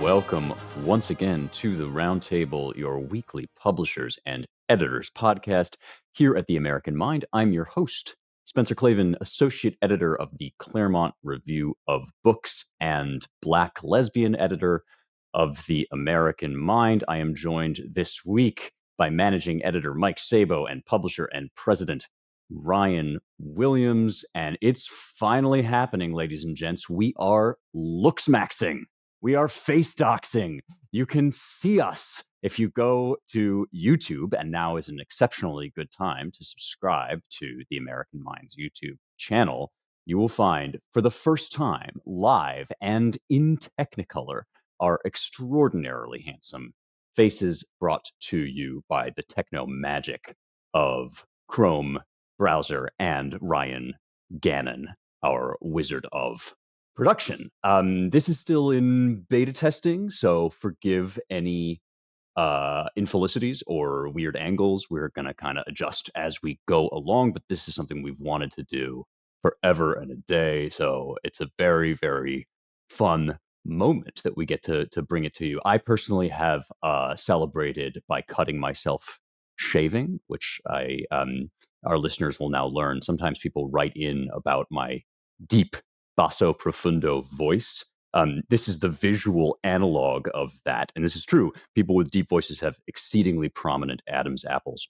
welcome once again to the Roundtable, your weekly publishers and editors podcast here at the American Mind. I'm your host, Spencer Clavin, associate editor of the Claremont Review of Books and Black lesbian editor of the American Mind. I am joined this week by managing editor Mike Sabo and publisher and president Ryan Williams. And it's finally happening, ladies and gents. We are looksmaxing. We are face doxing. You can see us if you go to YouTube, and now is an exceptionally good time to subscribe to the American Minds YouTube channel. You will find, for the first time, live and in Technicolor, our extraordinarily handsome faces brought to you by the techno magic of Chrome browser and Ryan Gannon, our wizard of production. This is still in beta testing, so forgive any infelicities or weird angles. We're going to kind of adjust as we go along, but this is something we've wanted to do forever and a day. So it's a very, very fun moment that we get to bring it to you. I personally have celebrated by cutting myself shaving, which our listeners will now learn. Sometimes people write in about my deep basso profundo voice. This is the visual analog of that. And this is true. People with deep voices have exceedingly prominent Adam's apples.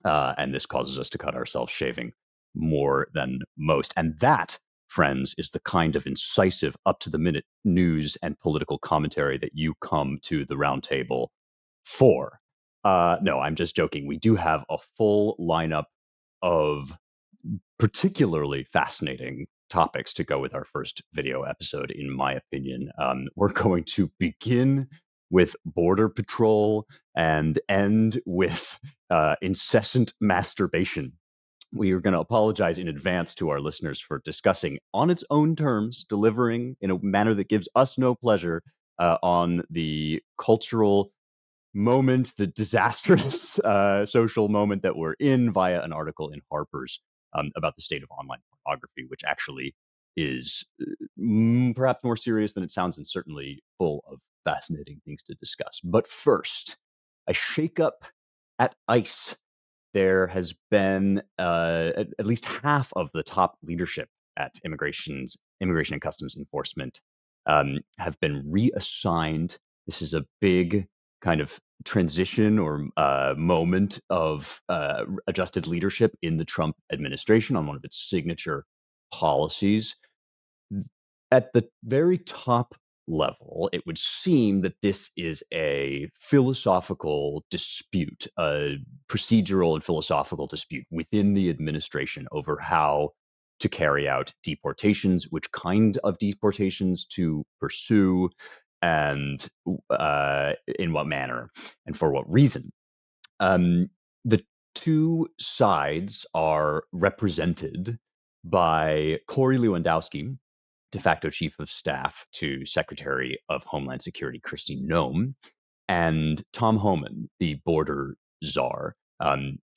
And this causes us to cut ourselves shaving more than most. And that, friends, is the kind of incisive, up-to-the-minute news and political commentary that you come to the Roundtable for. No, I'm just joking. We do have a full lineup of particularly fascinating topics to go with our first video episode, in my opinion. We're going to begin with Border Patrol and end with incessant masturbation. We are going to apologize in advance to our listeners for discussing on its own terms, delivering in a manner that gives us no pleasure on the cultural moment, the disastrous social moment that we're in via an article in Harper's about the state of online pornography, which actually is perhaps more serious than it sounds and certainly full of fascinating things to discuss. But first, a shakeup at ICE. There has been at least half of the top leadership at Immigration and Customs Enforcement have been reassigned. This is a big kind of transition or moment of adjusted leadership in the Trump administration on one of its signature policies. At the very top level, it would seem that this is a philosophical dispute, a procedural and philosophical dispute within the administration over how to carry out deportations, which kind of deportations to pursue, and in what manner and for what reason. The two sides are represented by Corey Lewandowski, de facto chief of staff to Secretary of Homeland Security Kristi Noem, and Tom Homan, the border czar.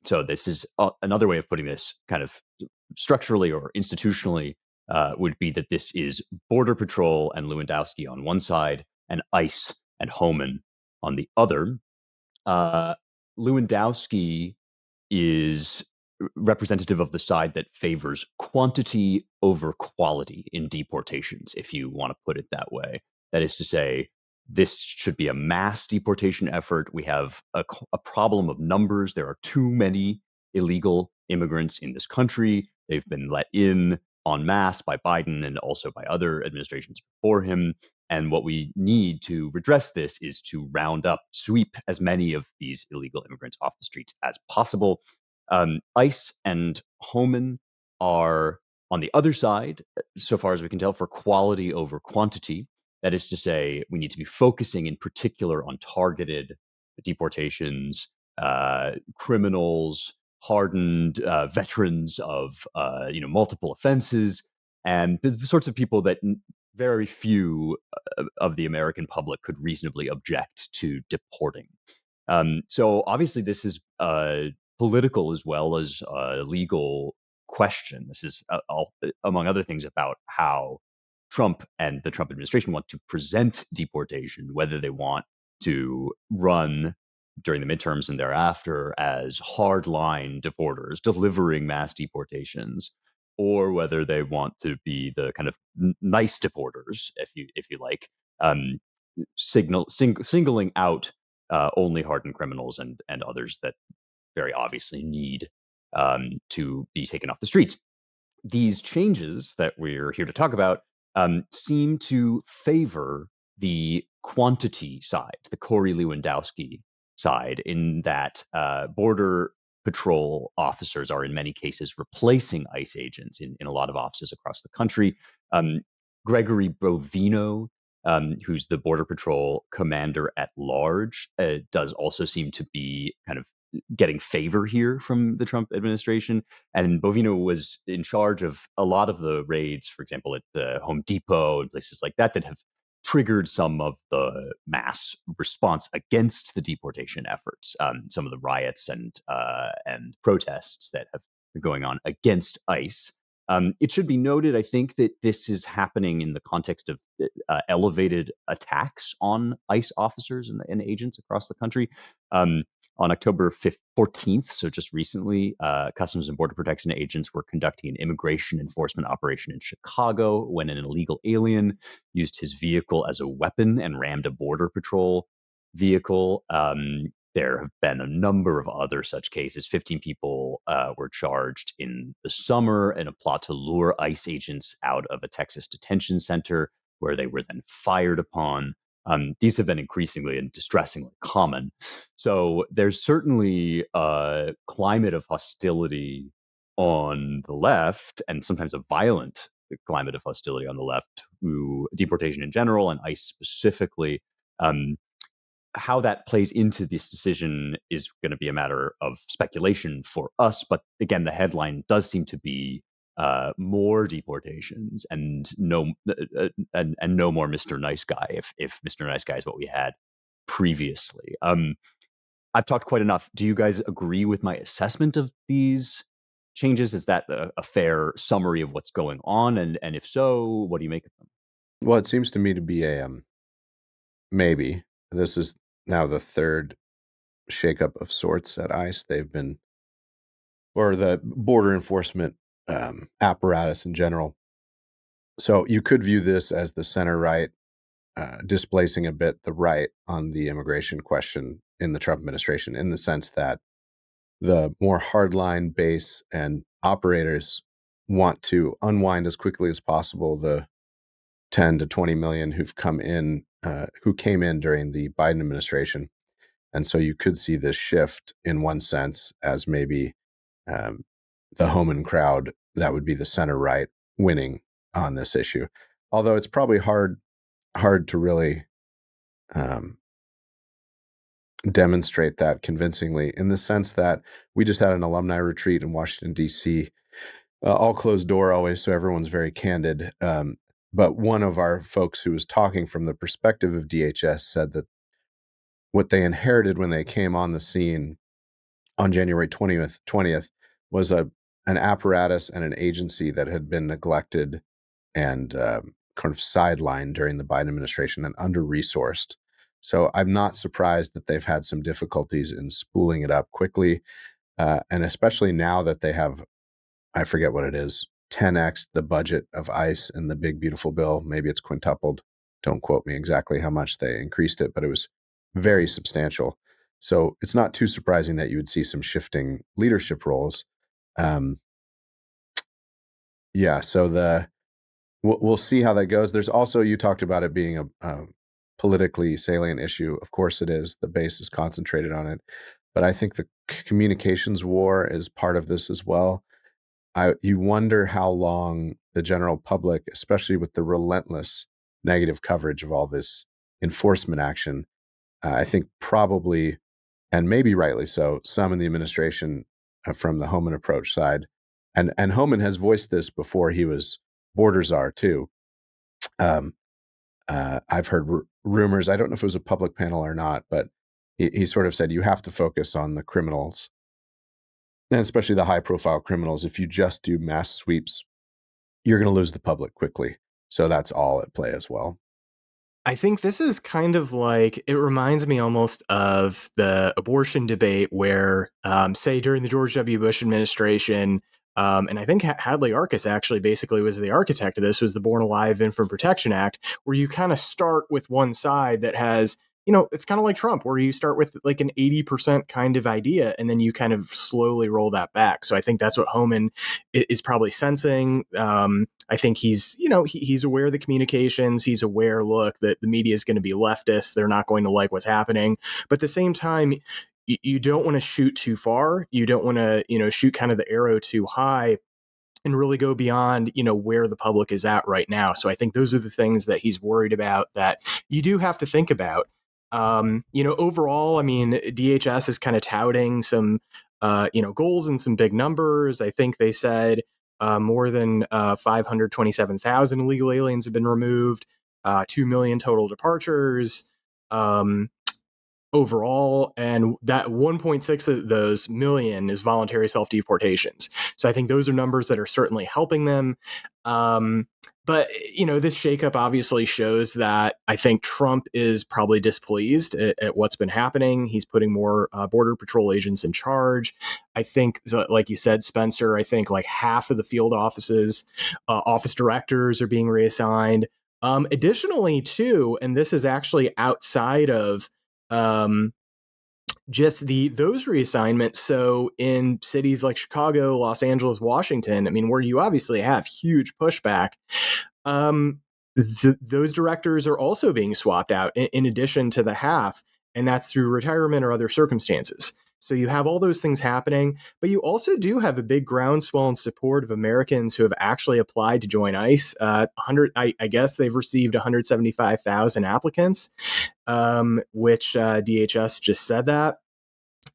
So this is another way of putting this kind of structurally or institutionally would be that this is Border Patrol and Lewandowski on one side and ICE and Homan on the other. Lewandowski is representative of the side that favors quantity over quality in deportations, if you want to put it that way. That is to say, this should be a mass deportation effort. We have a problem of numbers. There are too many illegal immigrants in this country. They've been let in en masse by Biden and also by other administrations before him. And what we need to redress this is to sweep as many of these illegal immigrants off the streets as possible. ICE and Homan are on the other side, so far as we can tell, for quality over quantity. That is to say, we need to be focusing in particular on targeted deportations, criminals, hardened veterans of multiple offenses, and the sorts of people that very few of the American public could reasonably object to deporting. So obviously, this is political as well as a legal question. This is, among other things, about how Trump and the Trump administration want to present deportation, whether they want to run during the midterms and thereafter as hardline deporters delivering mass deportations, or whether they want to be the kind of nice deporters, if you like, um, singling out only hardened criminals and others that very obviously need to be taken off the streets. These changes that we're here to talk about seem to favor the quantity side, the Corey Lewandowski side, in that border patrol officers are in many cases replacing ICE agents in a lot of offices across the country. Um, Gregory Bovino, who's the Border Patrol commander at large, does also seem to be kind of getting favor here from the Trump administration. And Bovino was in charge of a lot of the raids, for example, at Home Depot and places like that, that have triggered some of the mass response against the deportation efforts, some of the riots and protests that have been going on against ICE. It should be noted, I think, that this is happening in the context of elevated attacks on ICE officers and agents across the country. On October 14th, so just recently, Customs and Border Protection agents were conducting an immigration enforcement operation in Chicago when an illegal alien used his vehicle as a weapon and rammed a Border Patrol vehicle. There have been a number of other such cases. 15 people were charged in the summer in a plot to lure ICE agents out of a Texas detention center, where they were then fired upon. These have been increasingly and distressingly common. So there's certainly a climate of hostility on the left, and sometimes a violent climate of hostility on the left to deportation in general and ICE specifically. How that plays into this decision is going to be a matter of speculation for us. But again, the headline does seem to be more deportations and no more Mr. Nice Guy, if Mr. Nice Guy is what we had previously. I've talked quite enough. Do you guys agree with my assessment of these changes? Is that a fair summary of what's going on? And if so, what do you make of them? Well, it seems to me to be a maybe. This is now the third shakeup of sorts at ICE. Or the border enforcement apparatus in general. So you could view this as the center right displacing a bit the right on the immigration question in the Trump administration, in the sense that the more hardline base and operators want to unwind as quickly as possible the 10 to 20 million who came in during the Biden administration. And so you could see this shift in one sense as maybe um, the Homan crowd that would be the center right winning on this issue. Although it's probably hard to really um, demonstrate that convincingly, in the sense that we just had an alumni retreat in Washington, D.C., all closed door always, so everyone's very candid. But one of our folks who was talking from the perspective of DHS said that what they inherited when they came on the scene on January 20th was an apparatus and an agency that had been neglected and kind of sidelined during the Biden administration and under-resourced. So I'm not surprised that they've had some difficulties in spooling it up quickly, and especially now that they have, I forget what it is, 10x the budget of ICE in the big beautiful bill. Maybe it's quintupled. Don't quote me exactly how much they increased it, but it was very substantial. So it's not too surprising that you would see some shifting leadership roles. Um, yeah, so we'll see how that goes. There's also, you talked about it being a politically salient issue. Of course it is. The base is concentrated on it. But I think the communications war is part of this as well. You wonder how long the general public, especially with the relentless negative coverage of all this enforcement action, I think probably, and maybe rightly so, some in the administration from the Homan approach side, and Homan has voiced this before he was border czar too. I've heard rumors. I don't know if it was a public panel or not, but he sort of said you have to focus on the criminals, and especially the high-profile criminals. If you just do mass sweeps, you're going to lose the public quickly. So that's all at play as well. I think this is kind of like, it reminds me almost of the abortion debate where, say, during the George W. Bush administration, and I think Hadley Arkes actually basically was the architect of this, was the Born Alive Infant Protection Act, where you kind of start with one side that has, it's kind of like Trump, where you start with like an 80% kind of idea, and then you kind of slowly roll that back. So I think that's what Homan is probably sensing. I think he's aware of the communications. He's aware, look, that the media is going to be leftist. They're not going to like what's happening. But at the same time, you don't want to shoot too far. You don't want to, shoot kind of the arrow too high and really go beyond, where the public is at right now. So I think those are the things that he's worried about that you do have to think about. Overall, I mean, DHS is kind of touting some, goals and some big numbers. I think they said more than 527,000 illegal aliens have been removed, 2 million total departures. Overall, and that 1.6 of those million is voluntary self-deportations. So I think those are numbers that are certainly helping them. But this shakeup obviously shows that I think Trump is probably displeased at what's been happening. He's putting more Border Patrol agents in charge. I think, like you said, Spencer, I think like half of the field offices, office directors are being reassigned. Additionally, too, and this is actually outside of just those reassignments. So in cities like Chicago, Los Angeles, Washington, I mean, where you obviously have huge pushback, those directors are also being swapped out in addition to the half, and that's through retirement or other circumstances. So you have all those things happening, but you also do have a big groundswell in support of Americans who have actually applied to join ICE. I guess they've received 175,000 applicants, which DHS just said that.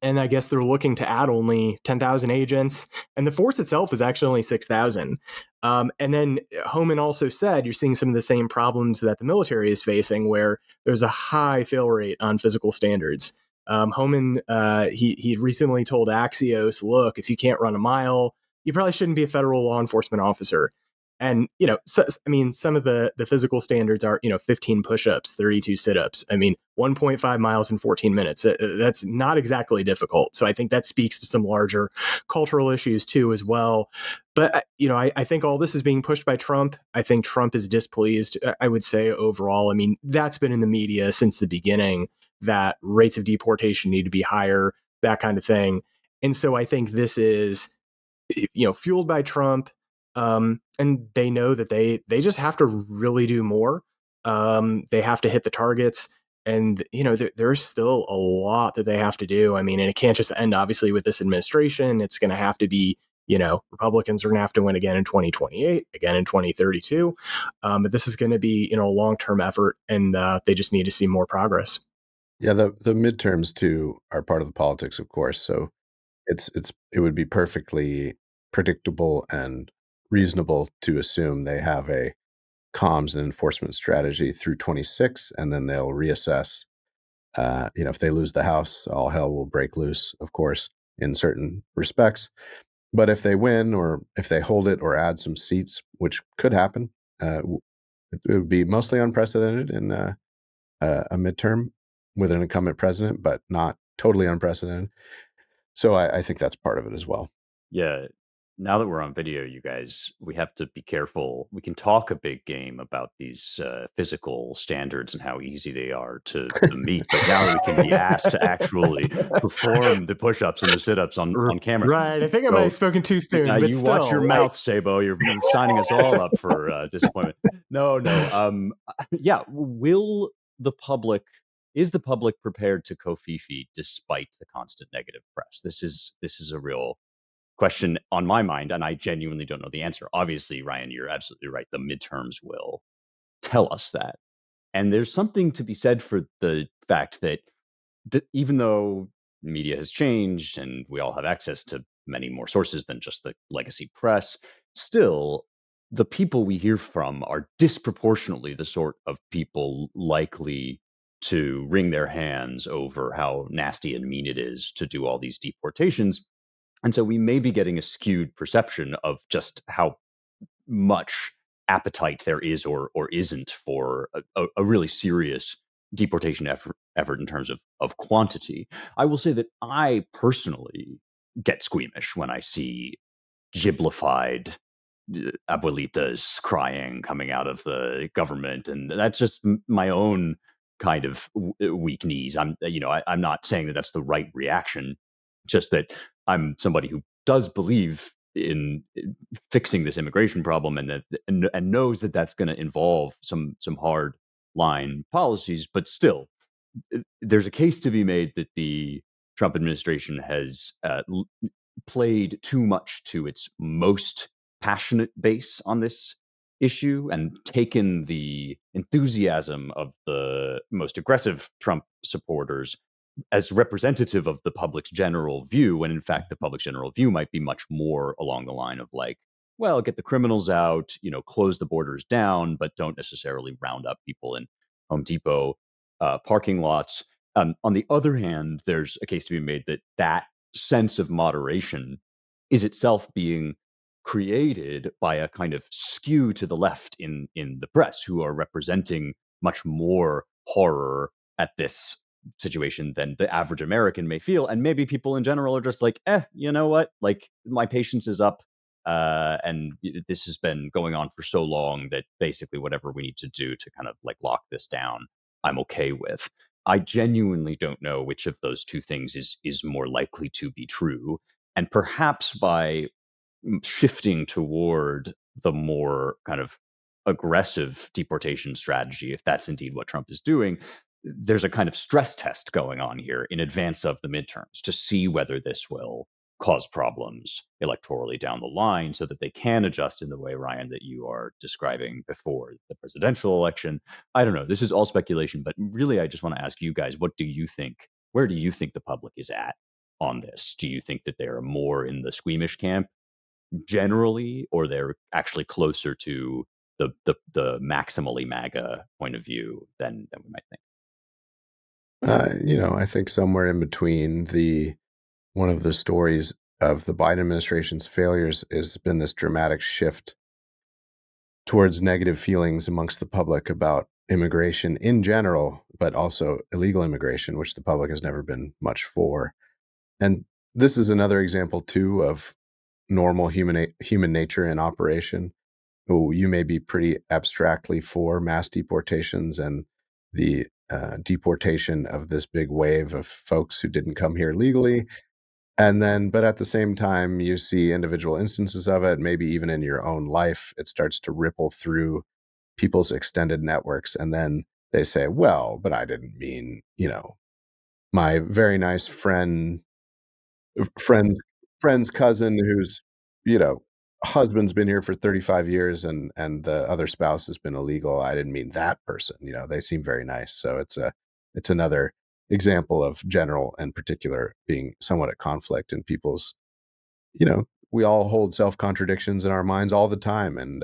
And I guess they're looking to add only 10,000 agents, and the force itself is actually only 6,000. And then Homan also said you're seeing some of the same problems that the military is facing, where there's a high fail rate on physical standards. Homan, he recently told Axios, look, if you can't run a mile, you probably shouldn't be a federal law enforcement officer. And, I mean, some of the physical standards are, 15 push-ups, 32 sit-ups. I mean, 1.5 miles in 14 minutes. That's not exactly difficult. So I think that speaks to some larger cultural issues, too, as well. But, I think all this is being pushed by Trump. I think Trump is displeased, I would say, overall. I mean, that's been in the media since the beginning, that rates of deportation need to be higher, that kind of thing. And so I think this is, fueled by Trump. And they know that they just have to really do more. They have to hit the targets, and there's still a lot that they have to do. I mean, and it can't just end obviously with this administration. It's going to have to be, Republicans are going to have to win again in 2028, again in 2032. But this is going to be, a long-term effort, and they just need to see more progress. Yeah, the midterms too are part of the politics, of course. So it would be perfectly predictable and reasonable to assume they have a comms and enforcement strategy through 26, and then they'll reassess. If they lose the House, all hell will break loose, of course, in certain respects. But if they win, or if they hold it or add some seats, which could happen, it would be mostly unprecedented in a midterm with an incumbent president, but not totally unprecedented. So I think that's part of it as well. Yeah. Now that we're on video, you guys, we have to be careful. We can talk a big game about these physical standards and how easy they are to meet, but now we can be asked to actually perform the push-ups and the sit-ups on camera. Right. I think I might have spoken too soon. Now but you still, watch your mouth, Sabo. You're signing us all up for disappointment. No. Yeah. Is the public prepared to Kofifi despite the constant negative press? This is a real question on my mind, and I genuinely don't know the answer. Obviously, Ryan, you're absolutely right. The midterms will tell us that. And there's something to be said for the fact that even though media has changed and we all have access to many more sources than just the legacy press, still, the people we hear from are disproportionately the sort of people likely to wring their hands over how nasty and mean it is to do all these deportations. And so we may be getting a skewed perception of just how much appetite there is or isn't for a really serious deportation effort in terms of quantity. I will say that I personally get squeamish when I see giblified abuelitas crying coming out of the government, and that's just my own kind of weak knees. I'm not saying that that's the right reaction, just that I'm somebody who does believe in fixing this immigration problem, and knows that that's going to involve some hard line policies, but still there's a case to be made that the Trump administration has played too much to its most passionate base on this issue and taken the enthusiasm of the most aggressive Trump supporters as representative of the public's general view, when in fact the public's general view might be much more along the line of like, well, get the criminals out, close the borders down, but don't necessarily round up people in Home Depot parking lots. On the other hand, there's a case to be made that that sense of moderation is itself being created by a kind of skew to the left in the press, who are representing much more horror at this situation than the average American may feel. And maybe people in general are just like, you know what? Like, my patience is up. And this has been going on for so long that basically whatever we need to do to kind of like lock this down, I'm okay with. I genuinely don't know which of those two things is more likely to be true. And perhaps by shifting toward the more kind of aggressive deportation strategy, if that's indeed what Trump is doing, there's a kind of stress test going on here in advance of the midterms to see whether this will cause problems electorally down the line so that they can adjust in the way, Ryan, that you are describing before the presidential election. I don't know. This is all speculation, but really, I just want to ask you guys, what do you think? Where do you think the public is at on this? Do you think that they're more in the squeamish camp generally, or they're actually closer to the maximally MAGA point of view than we might think? I think somewhere in between. One of the stories of the Biden administration's failures has been this dramatic shift towards negative feelings amongst the public about immigration in general, but also illegal immigration, which the public has never been much for. And this is another example too of normal human nature in operation. Oh, you may be pretty abstractly for mass deportations and the deportation of this big wave of folks who didn't come here legally. And then, but at the same time, you see individual instances of it, maybe even in your own life, it starts to ripple through people's extended networks. And then they say, well, but I didn't mean, my very nice friend's friend's cousin who's, you know, husband's been here for 35 years and the other spouse has been illegal. I didn't mean that person. They seem very nice. So it's another example of general and particular being somewhat at conflict in people's, we all hold self-contradictions in our minds all the time, and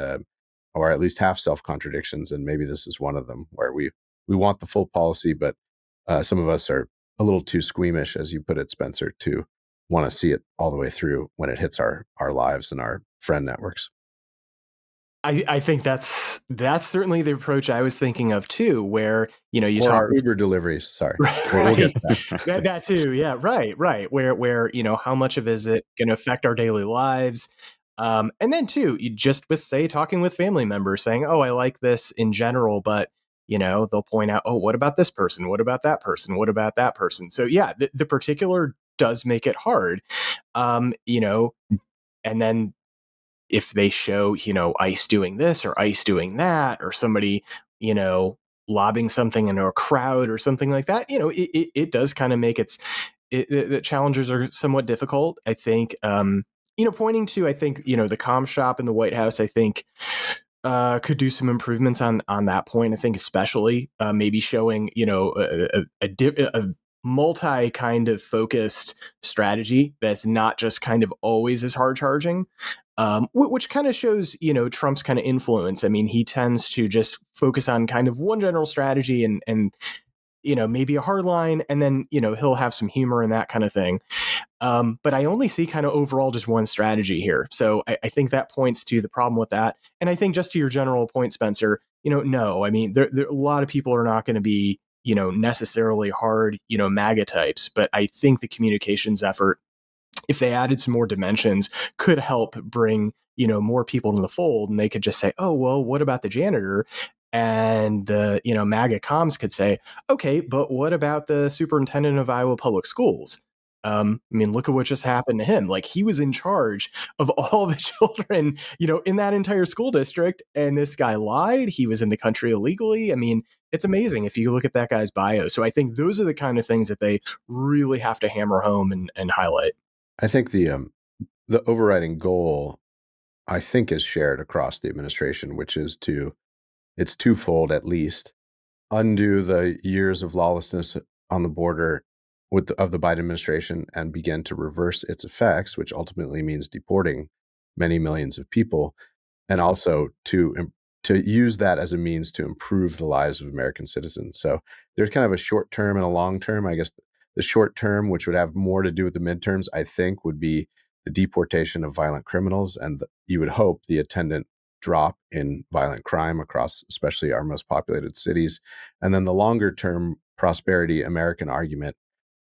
or at least half self-contradictions, and maybe this is one of them where we want the full policy, but some of us are a little too squeamish, as you put it, Spencer, to want to see it all the way through when it hits our lives and our friend networks. I think that's certainly the approach I was thinking of too, where you or talk our Uber deliveries. Sorry, right, we'll get to that. that too, yeah, right, where how much of is it going to affect our daily lives, and then too, you just with say talking with family members, saying, oh, I like this in general, but they'll point out, oh, what about this person? What about that person? What about that person? So yeah, the particular does make it hard, and then if they show, ICE doing this or ICE doing that, or somebody, lobbing something into a crowd or something like that, it does kind of make the challenges are somewhat difficult. I think, pointing to, I think, the comm shop in the White House, I think, could do some improvements on that point. I think especially maybe showing, a multi kind of focused strategy that's not just kind of always as hard charging, which kind of shows, Trump's kind of influence. I mean, he tends to just focus on kind of one general strategy and maybe a hard line, and then, he'll have some humor and that kind of thing. But I only see kind of overall just one strategy here. So I think that points to the problem with that. And I think just to your general point, Spencer, no, I mean, a lot of people are not going to be, necessarily hard, MAGA types, but I think the communications effort, if they added some more dimensions, could help bring, more people in the fold. And they could just say, oh, well, what about the janitor? And the, MAGA comms could say, okay, but what about the superintendent of Iowa Public Schools? I mean, look at what just happened to him. Like, he was in charge of all the children, in that entire school district. And this guy lied. He was in the country illegally. I mean, it's amazing if you look at that guy's bio. So I think those are the kind of things that they really have to hammer home and highlight. I think the overriding goal, I think, is shared across the administration, which is it's twofold at least: undo the years of lawlessness on the border of the Biden administration and begin to reverse its effects, which ultimately means deporting many millions of people, and also to use that as a means to improve the lives of American citizens. So there's kind of a short term and a long term. I guess the short term, which would have more to do with the midterms, I think, would be the deportation of violent criminals, and you would hope the attendant drop in violent crime across especially our most populated cities. And then the longer term prosperity American argument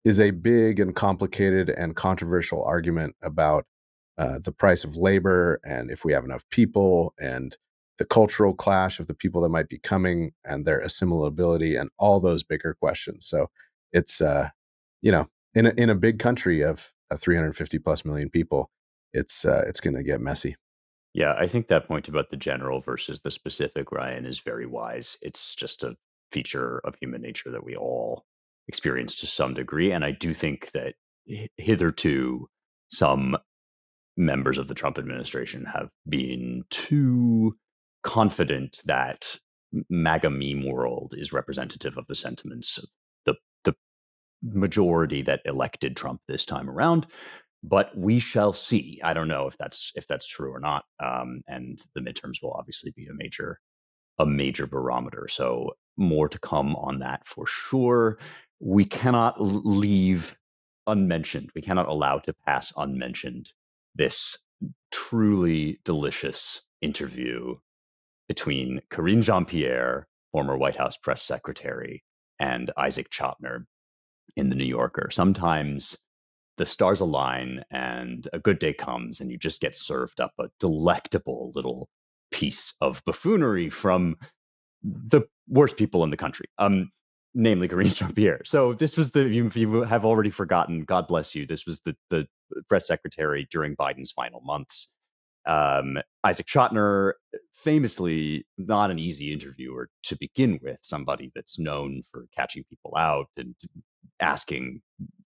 is a big and complicated and controversial argument about the price of labor, and if we have enough people, and the cultural clash of the people that might be coming and their assimilability, and all those bigger questions. So it's in a big country of 350 plus million people, it's going to get messy. Yeah, I think that point about the general versus the specific, Ryan, is very wise. It's just a feature of human nature that we all experience to some degree. And I do think that hitherto, some members of the Trump administration have been too confident that MAGA meme world is representative of the sentiments of the majority that elected Trump this time around. But we shall see. I don't know if that's true or not. And the midterms will obviously be a major barometer. So more to come on that for sure. We cannot leave unmentioned. We cannot allow to pass unmentioned this truly delicious interview between Karine Jean-Pierre, former White House press secretary, and Isaac Chotiner in the New Yorker. Sometimes the stars align and a good day comes and you just get served up a delectable little piece of buffoonery from the worst people in the country, namely Karine Jean-Pierre. So this was if you have already forgotten, God bless you, this was the press secretary during Biden's final months. Isaac Chotiner, famously not an easy interviewer to begin with, somebody that's known for catching people out and asking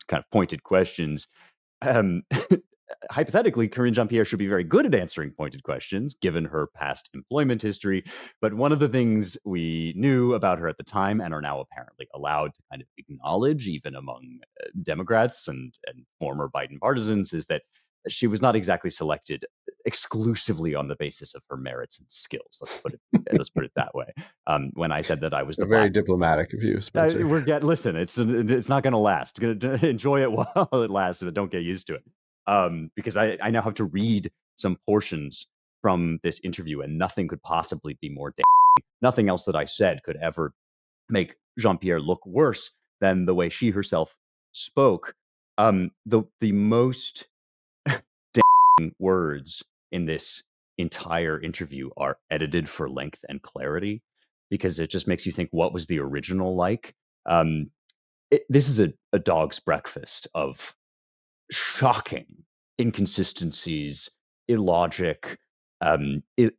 kind of pointed questions. Hypothetically, Karine Jean-Pierre should be very good at answering pointed questions, given her past employment history. But one of the things we knew about her at the time, and are now apparently allowed to kind of acknowledge, even among Democrats and former Biden partisans, is that she was not exactly selected exclusively on the basis of her merits and skills. Let's put it that way. When I said that I was So very diplomatic of you, Spencer. Listen, it's not going to last. Enjoy it while it lasts, but don't get used to it. Because I now have to read some portions from this interview, and nothing could possibly be more nothing else that I said could ever make Jean-Pierre look worse than the way she herself spoke. The most words in this entire interview are edited for length and clarity, because it just makes you think, what was the original like? This is a dog's breakfast of shocking inconsistencies, illogic,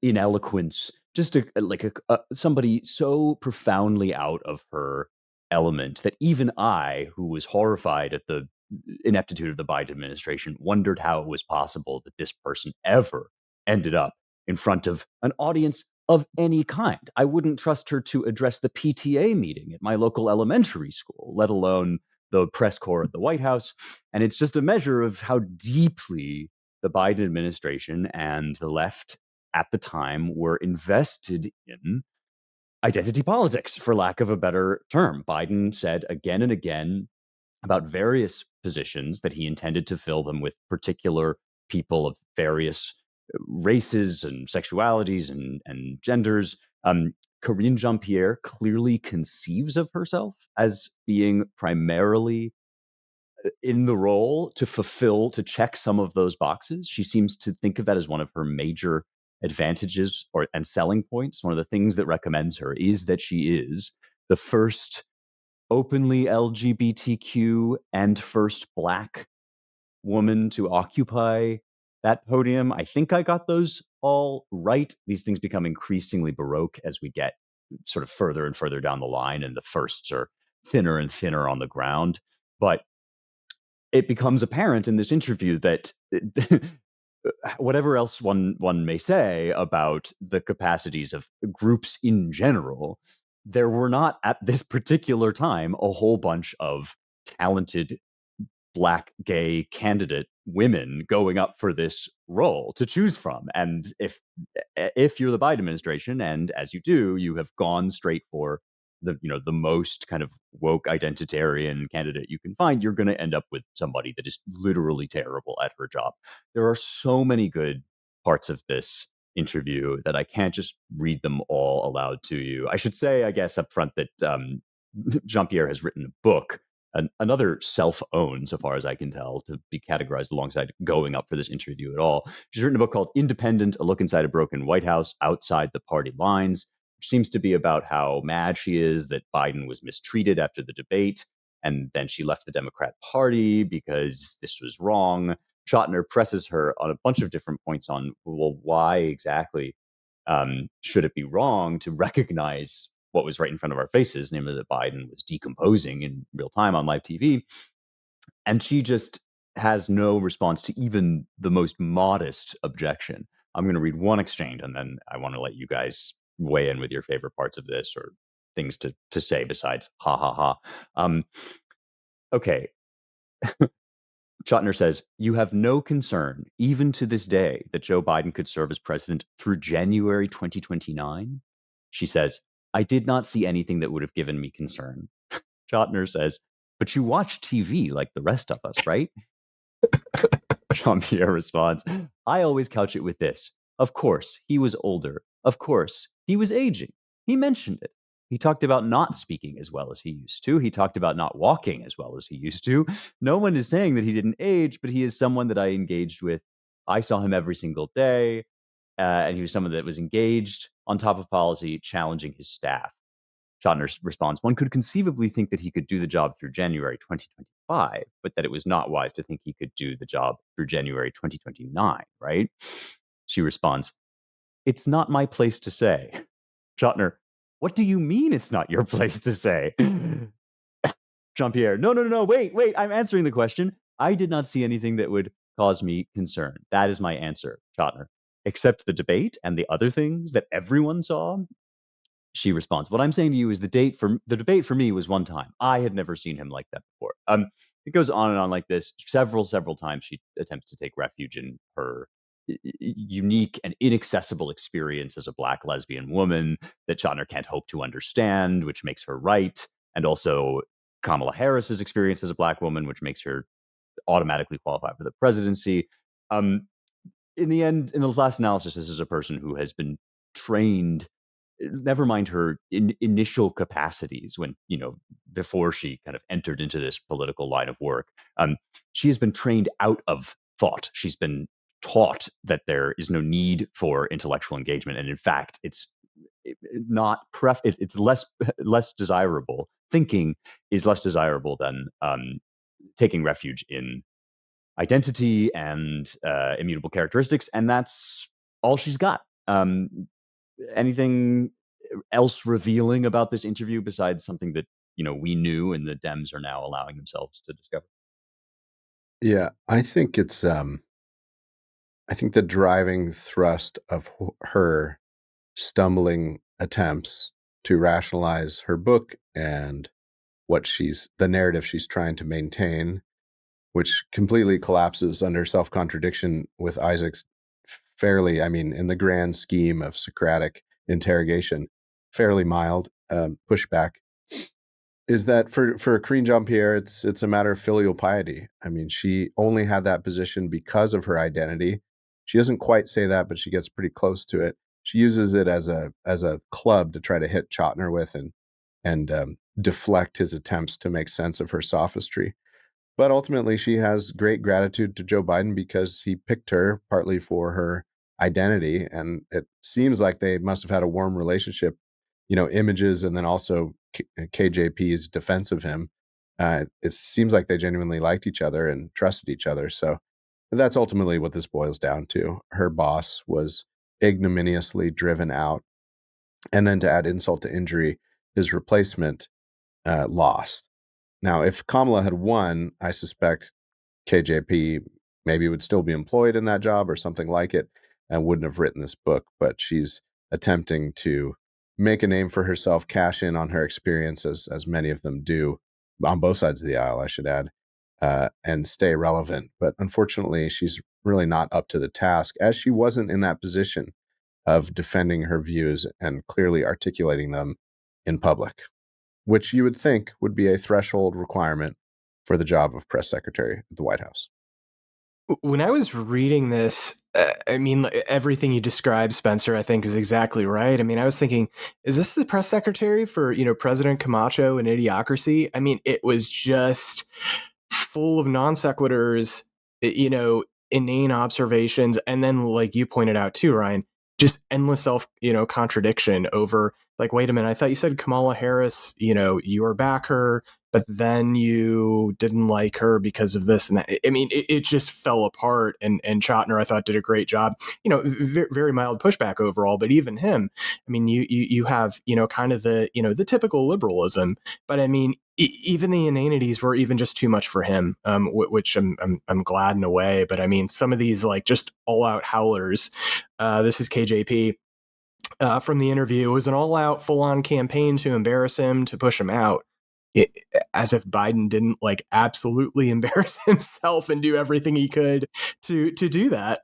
ineloquence, just somebody so profoundly out of her element that even I, who was horrified at the ineptitude of the Biden administration, wondered how it was possible that this person ever ended up in front of an audience of any kind. I wouldn't trust her to address the PTA meeting at my local elementary school, let alone the press corps at the White House. And it's just a measure of how deeply the Biden administration and the left at the time were invested in identity politics, for lack of a better term. Biden said again and again about various positions that he intended to fill them with particular people of various races and sexualities and genders. Karine Jean-Pierre clearly conceives of herself as being primarily in the role to check some of those boxes. She seems to think of that as one of her major advantages and selling points. One of the things that recommends her is that she is the first openly LGBTQ and first Black woman to occupy that podium. I think I got those all right. These things become increasingly Baroque as we get sort of further and further down the line, and the firsts are thinner and thinner on the ground. But it becomes apparent in this interview that whatever else one may say about the capacities of groups in general, there were not at this particular time a whole bunch of talented Black gay candidate women going up for this role to choose from. And if you're the Biden administration, and as you do, you have gone straight for the most kind of woke identitarian candidate you can find, you're going to end up with somebody that is literally terrible at her job. There are so many good parts of this interview that I can't just read them all aloud to you. I should say, I guess, up front that Jean-Pierre has written a book, another self-owned, so far as I can tell, to be categorized alongside going up for this interview at all. She's written a book called Independent, A Look Inside a Broken White House, Outside the Party Lines, which seems to be about how mad she is that Biden was mistreated after the debate, and then she left the Democrat Party because this was wrong. Chotiner presses her on a bunch of different points on, well, why exactly should it be wrong to recognize what was right in front of our faces, namely that Biden was decomposing in real time on live TV. And she just has no response to even the most modest objection. I'm going to read one exchange, and then I want to let you guys weigh in with your favorite parts of this or things to say besides ha ha ha. Okay. Chotiner says, "You have no concern, even to this day, that Joe Biden could serve as president through January 2029? She says, "I did not see anything that would have given me concern." Chotiner says, "But you watch TV like the rest of us, right?" Jean-Pierre responds, "I always couch it with this. Of course, he was older. Of course, he was aging. He mentioned it. He talked about not speaking as well as he used to. He talked about not walking as well as he used to. No one is saying that he didn't age, but he is someone that I engaged with. I saw him every single day, and he was someone that was engaged on top of policy, challenging his staff." Chotiner responds, "One could conceivably think that he could do the job through January 2025, but that it was not wise to think he could do the job through January 2029, right?" She responds, "It's not my place to say." Chotiner, "What do you mean it's not your place to say?" Jean-Pierre, no, wait, I'm answering the question. "I did not see anything that would cause me concern. That is my answer." Chotiner, "Except the debate and the other things that everyone saw?" She responds, "What I'm saying to you is the debate for me was one time. I had never seen him like that before." It goes on and on like this. Several times she attempts to take refuge in her unique and inaccessible experience as a Black lesbian woman that Chotiner can't hope to understand, which makes her right, and also Kamala Harris's experience as a Black woman, which makes her automatically qualify for the presidency. In the end, in the last analysis, this is a person who has been trained, never mind her initial capacities when, before she kind of entered into this political line of work. She has been trained out of thought. She's been taught that there is no need for intellectual engagement. And in fact, it's not it's less desirable. Thinking is less desirable than taking refuge in identity and immutable characteristics. And that's all she's got. Anything else revealing about this interview besides something that we knew and the Dems are now allowing themselves to discover? Yeah, I think the driving thrust of her stumbling attempts to rationalize her book and the narrative she's trying to maintain, which completely collapses under self-contradiction with Isaac's fairly, I mean, in the grand scheme of Socratic interrogation, fairly mild pushback, is that for Karine Jean-Pierre, it's a matter of filial piety. I mean, she only had that position because of her identity. She doesn't quite say that, but she gets pretty close to it. She uses it as a club to try to hit Chotiner with and deflect his attempts to make sense of her sophistry. But ultimately, she has great gratitude to Joe Biden because he picked her partly for her identity. And it seems like they must have had a warm relationship, images and then also KJP's defense of him. It seems like they genuinely liked each other and trusted each other. So that's ultimately what this boils down to. Her boss was ignominiously driven out. And then to add insult to injury, his replacement lost. Now, if Kamala had won, I suspect KJP maybe would still be employed in that job or something like it and wouldn't have written this book. But she's attempting to make a name for herself, cash in on her experience, as many of them do on both sides of the aisle, I should add, and stay relevant. But unfortunately, she's really not up to the task, as she wasn't in that position of defending her views and clearly articulating them in public, which you would think would be a threshold requirement for the job of press secretary at the White House. When I was reading this, I mean, everything you described, Spencer, I think is exactly right. I mean, I was thinking, is this the press secretary for, President Camacho and Idiocracy? I mean, it was just full of non sequiturs, inane observations. And then, like you pointed out too, Ryan, just endless self, contradiction over, like, wait a minute, I thought you said Kamala Harris, you were back her, but then you didn't like her because of this and that. I mean, it just fell apart. And Chotiner, I thought, did a great job. Very mild pushback overall, but even him, I mean, you have kind of the typical liberalism, but I mean, even the inanities were even just too much for him, which I'm glad in a way. But I mean, some of these like just all out howlers. This is KJP. From the interview, it was an all-out, full-on campaign to embarrass him, to push him out. As if Biden didn't like absolutely embarrass himself and do everything he could to do that.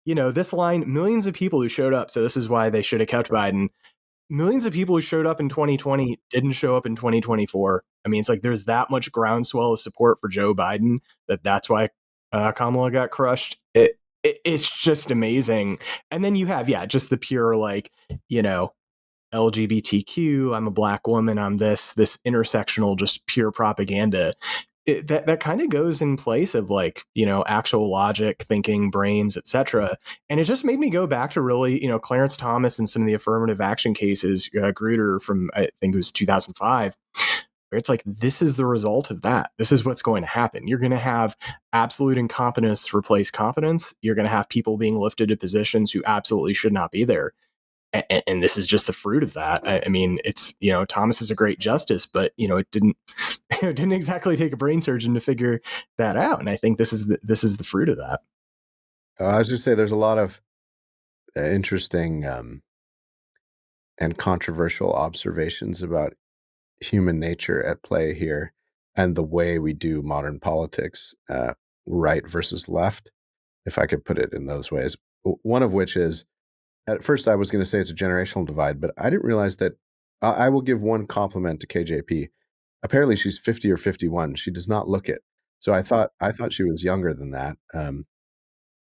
This line, millions of people who showed up. So this is why they should have kept Biden. Millions of people who showed up in 2020 didn't show up in 2024. I mean, it's like there's that much groundswell of support for Joe Biden that's why Kamala got crushed. It's just amazing. And then you have, just the pure like, LGBTQ, I'm a black woman, I'm this intersectional, just pure propaganda. That kind of goes in place of like, actual logic, thinking, brains, etc. And it just made me go back to really, Clarence Thomas and some of the affirmative action cases, Gruder from, I think it was 2005, where it's like, this is the result of that. This is what's going to happen. You're going to have absolute incompetence replace competence. You're going to have people being lifted to positions who absolutely should not be there. And this is just the fruit of that. I mean, it's Thomas is a great justice, but it didn't it didn't exactly take a brain surgeon to figure that out. And I think this is the fruit of that. I was just say there's a lot of interesting and controversial observations about human nature at play here and the way we do modern politics, right versus left, if I could put it in those ways. One of which is, at first I was going to say it's a generational divide, but I didn't realize that. I will give one compliment to KJP. Apparently she's 50 or 51. She does not look it. So I thought she was younger than that,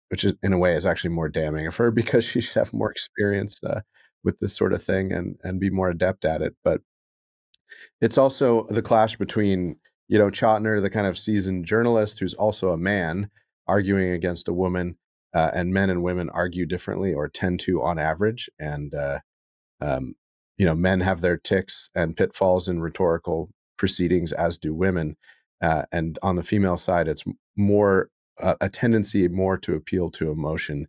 which is in a way is actually more damning of her because she should have more experience with this sort of thing and be more adept at it. But it's also the clash between, Chotiner, the kind of seasoned journalist who's also a man arguing against a woman, and men and women argue differently or tend to on average. And, um, men have their ticks and pitfalls in rhetorical proceedings, as do women. And on the female side, it's more a tendency more to appeal to emotion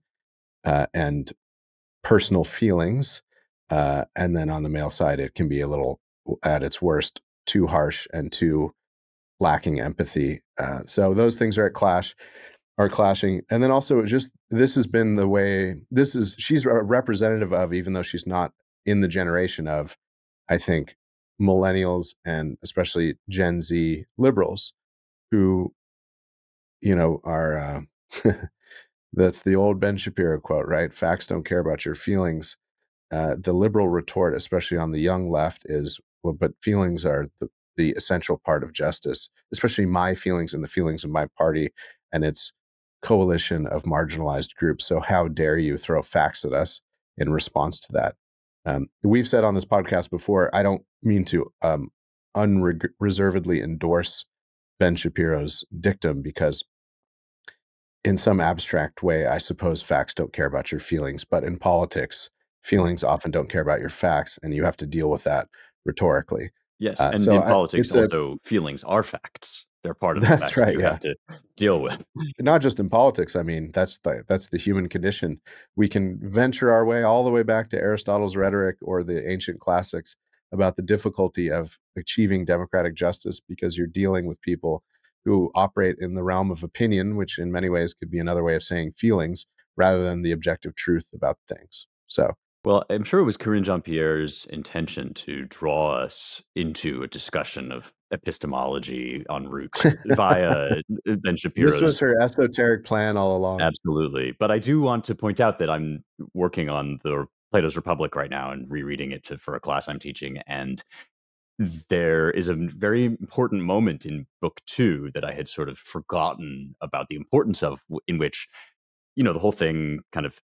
and personal feelings. And then on the male side, it can be a little, at its worst, too harsh and too lacking empathy. So those things are clashing. And then also just this has been the way she's a representative of, even though she's not in the generation of, I think, millennials and especially Gen Z liberals who, are that's the old Ben Shapiro quote, right? Facts don't care about your feelings. the liberal retort, especially on the young left, is, well, but feelings are the essential part of justice, especially my feelings and the feelings of my party and its coalition of marginalized groups. So how dare you throw facts at us in response to that? We've said on this podcast before, I don't mean to unreservedly endorse Ben Shapiro's dictum, because in some abstract way, I suppose facts don't care about your feelings, but in politics, feelings often don't care about your facts, and you have to deal with that rhetorically. Yes, and in politics, It's a also feelings are facts. They're part of the that's facts that right, you yeah. have to deal with. Not just in politics. I mean, that's the human condition. We can venture our way all the way back to Aristotle's rhetoric or the ancient classics about the difficulty of achieving democratic justice, because you're dealing with people who operate in the realm of opinion, which in many ways could be another way of saying feelings, rather than the objective truth about things. So, Well, I'm sure it was Karine Jean-Pierre's intention to draw us into a discussion of epistemology en route via Ben this was Shapiro's. her esoteric plan all along. Absolutely. But I do want to point out that I'm working on the Plato's Republic right now and rereading it for a class I'm teaching. And there is a very important moment in book 2 that I had sort of forgotten about the importance of, in which, the whole thing kind of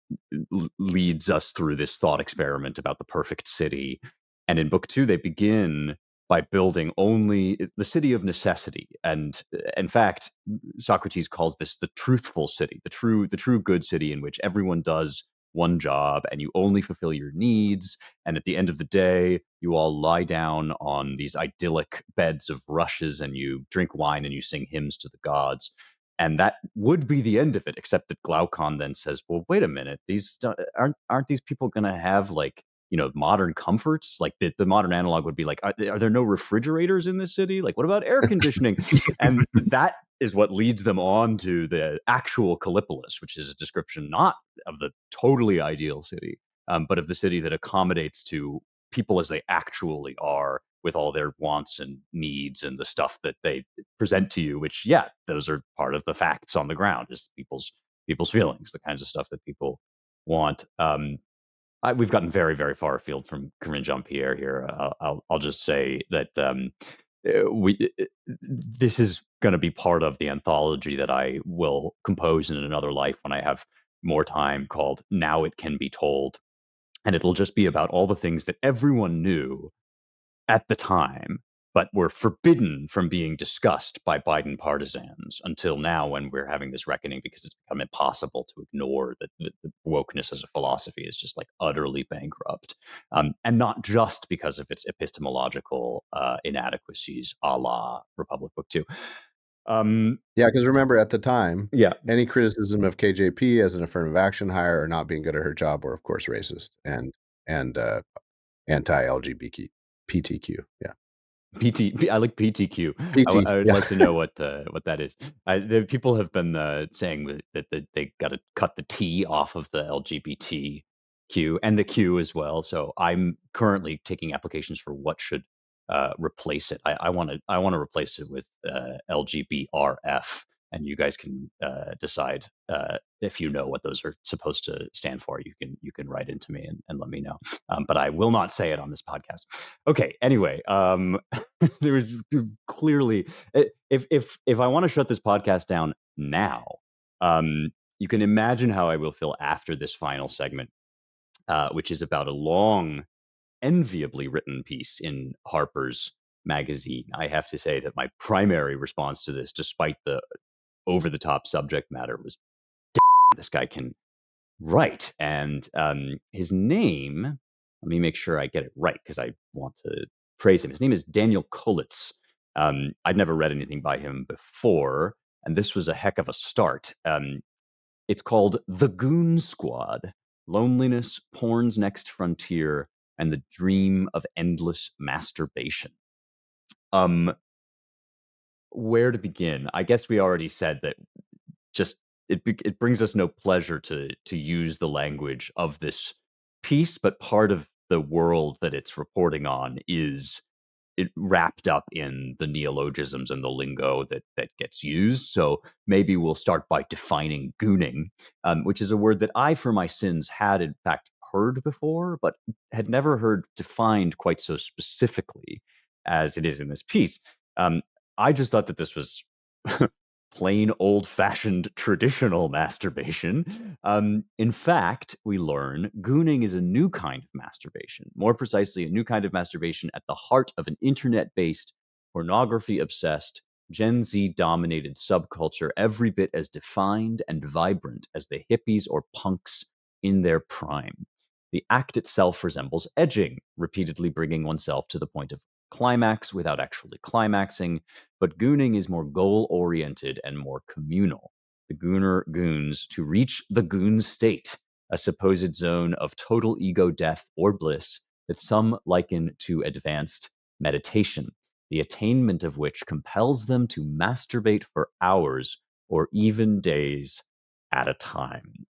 leads us through this thought experiment about the perfect city. And in book 2, they begin by building only the city of necessity. And in fact, Socrates calls this the truthful city, the true good city, in which everyone does one job and you only fulfill your needs. And at the end of the day, you all lie down on these idyllic beds of rushes and you drink wine and you sing hymns to the gods. And that would be the end of it, except that Glaucon then says, well, wait a minute, these aren't these people going to have, like, modern comforts? Like the modern analog would be like, are there no refrigerators in this city? Like, what about air conditioning? And that is what leads them on to the actual Callipolis, which is a description not of the totally ideal city, but of the city that accommodates to people as they actually are, with all their wants and needs and the stuff that they present to you, which, yeah, those are part of the facts on the ground, is people's feelings, the kinds of stuff that people want. We've gotten very, very far afield from Karine Jean-Pierre here. I'll just say that this is going to be part of the anthology that I will compose in another life when I have more time, called Now It Can Be Told. And it'll just be about all the things that everyone knew at the time, but were forbidden from being discussed by Biden partisans until now, when we're having this reckoning, because it's become impossible to ignore that the wokeness as a philosophy is just, like, utterly bankrupt. And not just because of its epistemological inadequacies, a la Republic Book 2. Yeah, because remember, at the time, Yeah. any criticism of KJP as an affirmative action hire or not being good at her job were, of course, racist and anti-LGBTQ. PTQ, yeah, I like PTQ. PT, I would yeah. like to know what that is. The people have been saying that they got to cut the T off of the LGBTQ and the Q as well. So I'm currently taking applications for what should replace it. I want to replace it with LGBRF, and you guys can decide if you know what those are supposed to stand for. You can write into me and let me know. But I will not say it on this podcast. Okay. Anyway, there was clearly, if I want to shut this podcast down now, you can imagine how I will feel after this final segment, which is about a long, enviably written piece in Harper's Magazine. I have to say that my primary response to this, despite the over-the-top subject matter, was, this guy can write. And his name, let me make sure I get it right, because I want to praise him. His name is Daniel Kolitz. I'd never read anything by him before, and this was a heck of a start. It's called The Goon Squad: Loneliness, Porn's Next Frontier, and the Dream of Endless Masturbation. Where to begin? I guess we already said that just it brings us no pleasure to use the language of this piece, but part of the world that it's reporting on is it wrapped up in the neologisms and the lingo that gets used. So maybe we'll start by defining gooning, which is a word that I, for my sins, had in fact heard before, but had never heard defined quite so specifically as it is in this piece. I just thought that this was plain old-fashioned traditional masturbation. In fact, we learn gooning is a new kind of masturbation, more precisely, a new kind of masturbation at the heart of an internet-based, pornography-obsessed, Gen Z-dominated subculture, every bit as defined and vibrant as the hippies or punks in their prime. The act itself resembles edging, repeatedly bringing oneself to the point of climax without actually climaxing, but gooning is more goal-oriented and more communal. The gooner goons to reach the goon state, a supposed zone of total ego death or bliss that some liken to advanced meditation, the attainment of which compels them to masturbate for hours or even days at a time.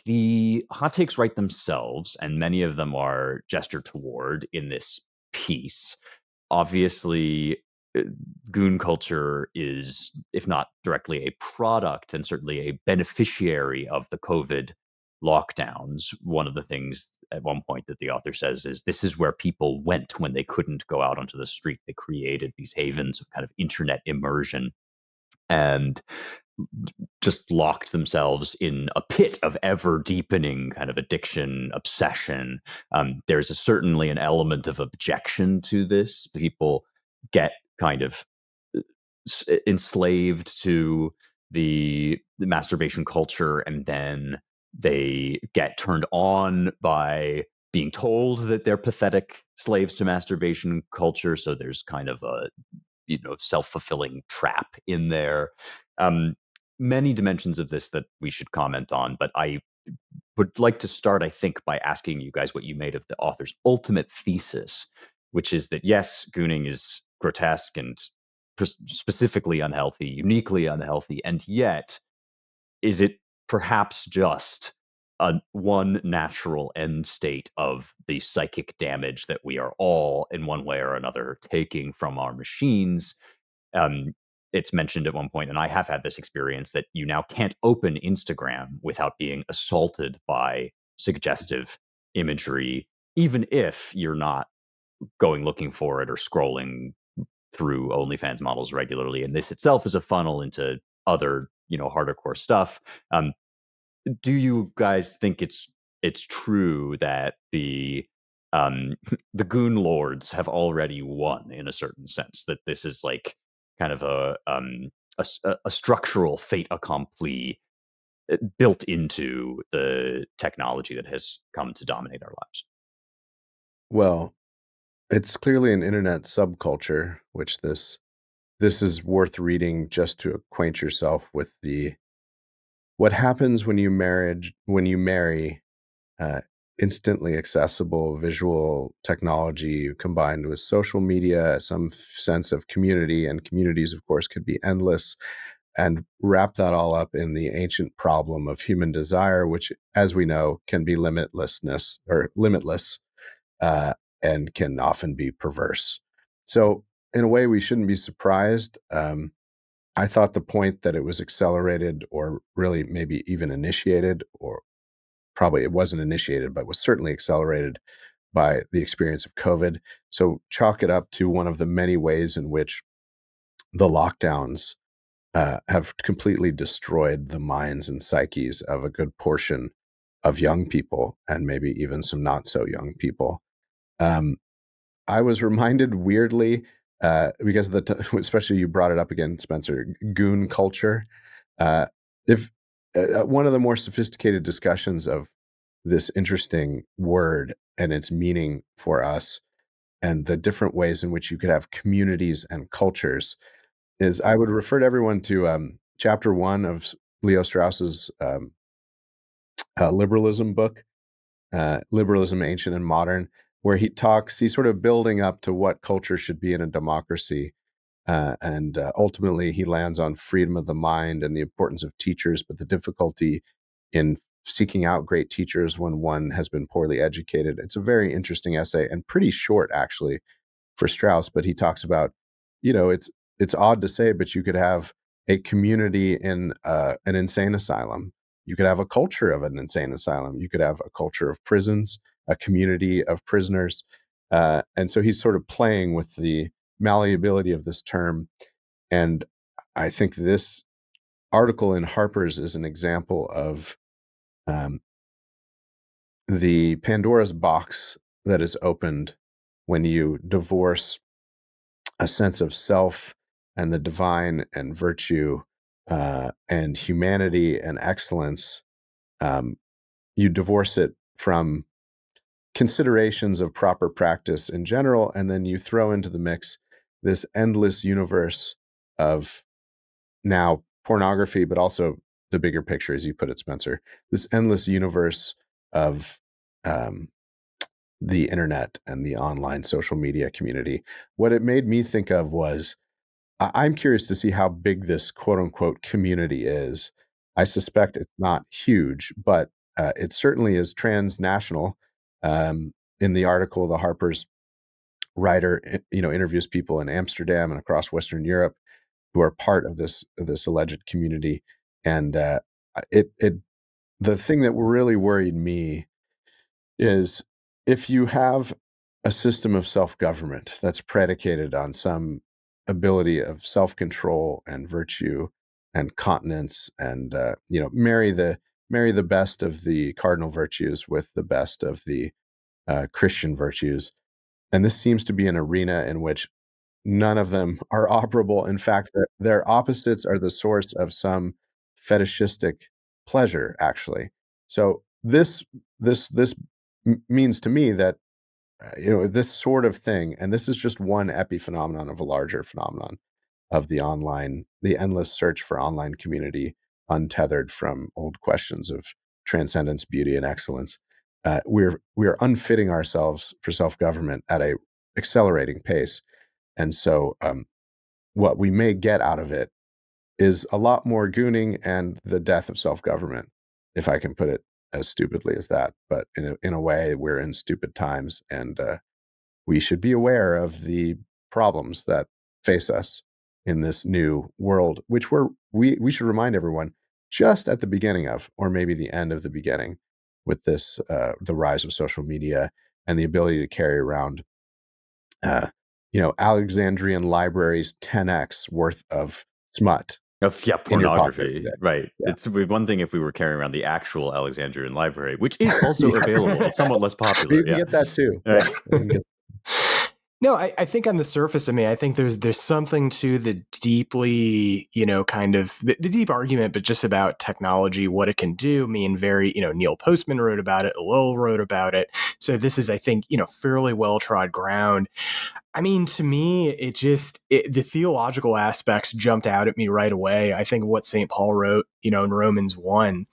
The hot takes write themselves, and many of them are gestured toward in this piece. Obviously, goon culture is, if not directly a product, and certainly a beneficiary of the COVID lockdowns. One of the things at one point that the author says is this is where people went when they couldn't go out onto the street. They created these havens of kind of internet immersion and just locked themselves in a pit of ever deepening kind of addiction, obsession. There's certainly an element of objection to this. People get kind of enslaved to the masturbation culture, and then they get turned on by being told that they're pathetic slaves to masturbation culture. So there's kind of a self-fulfilling trap in there. Many dimensions of this that we should comment on, but I would like to start, I think, by asking you guys what you made of the author's ultimate thesis, which is that yes, gooning is grotesque and specifically unhealthy, uniquely unhealthy, and yet is it perhaps just one natural end state of the psychic damage that we are all, in one way or another, taking from our machines? It's mentioned at one point, and I have had this experience, that you now can't open Instagram without being assaulted by suggestive imagery, even if you're not going looking for it or scrolling through OnlyFans models regularly. And this itself is a funnel into other, hardcore stuff. Do you guys think it's true that the the goon lords have already won, in a certain sense, that this is like kind of a structural fait accompli built into the technology that has come to dominate our lives? Well, it's clearly an internet subculture, which this is worth reading just to acquaint yourself with what happens when you marry uh, instantly accessible visual technology combined with social media, some sense of community, and communities, of course, could be endless, and wrap that all up in the ancient problem of human desire, which, as we know, can be limitless, uh, and can often be perverse. So, in a way, we shouldn't be surprised. I thought the point that it was accelerated, or really maybe even initiated, or probably it wasn't initiated, but was certainly accelerated by the experience of COVID. So chalk it up to one of the many ways in which the lockdowns have completely destroyed the minds and psyches of a good portion of young people, and maybe even some not so young people. Um, I was reminded weirdly, because especially you brought it up again, Spencer, goon culture. Uh, if One of the more sophisticated discussions of this interesting word and its meaning for us, and the different ways in which you could have communities and cultures, is I would refer to everyone to chapter 1 of Leo Strauss's liberalism book, Liberalism, Ancient and Modern, where he's sort of building up to what culture should be in a democracy. And ultimately, he lands on freedom of the mind and the importance of teachers, but the difficulty in seeking out great teachers when one has been poorly educated. It's a very interesting essay, and pretty short, actually, for Strauss. But he talks about, it's odd to say, but you could have a community in an insane asylum. You could have a culture of an insane asylum. You could have a culture of prisons, a community of prisoners. And so he's sort of playing with the malleability of this term. And I think this article in Harper's is an example of um, the Pandora's box that is opened when you divorce a sense of self and the divine and virtue and humanity and excellence. You divorce it from considerations of proper practice in general, and then you throw into the mix this endless universe of now pornography, but also the bigger picture, as you put it, Spencer, this endless universe of um, the internet and the online social media community. What it made me think of was I'm curious to see how big this quote unquote community is. I suspect it's not huge, but it certainly is transnational. In the article, the Harper's writer, interviews people in Amsterdam and across Western Europe who are part of this alleged community. And it the thing that really worried me is if you have a system of self-government that's predicated on some ability of self-control and virtue and continence and marry the best of the cardinal virtues with the best of the Christian virtues. And this seems to be an arena in which none of them are operable. In fact, their opposites are the source of some fetishistic pleasure, actually. So this means to me that this sort of thing, and this is just one epiphenomenon of a larger phenomenon of the endless search for online community, untethered from old questions of transcendence, beauty, and excellence. We're unfitting ourselves for self-government at a accelerating pace, and so what we may get out of it is a lot more gooning and the death of self-government, if I can put it as stupidly as that. But in a way, we're in stupid times, and we should be aware of the problems that face us in this new world, which we should remind everyone just at the beginning of, or maybe the end of the beginning, with this the rise of social media and the ability to carry around uh, Alexandrian libraries 10x worth of smut in your pocket every Pornography, day. right? Yeah. It's one thing if we were carrying around the actual Alexandrian library, which is also available. It's somewhat less popular. You can get that too. Right. Yeah. No, I think on the surface of me, I think there's something to the deeply, kind of the deep argument, but just about technology, what it can do. Me and Neil Postman wrote about it, Lowell wrote about it. So this is, I think, fairly well trod ground. I mean, to me, the theological aspects jumped out at me right away. I think what St. Paul wrote, in Romans 1,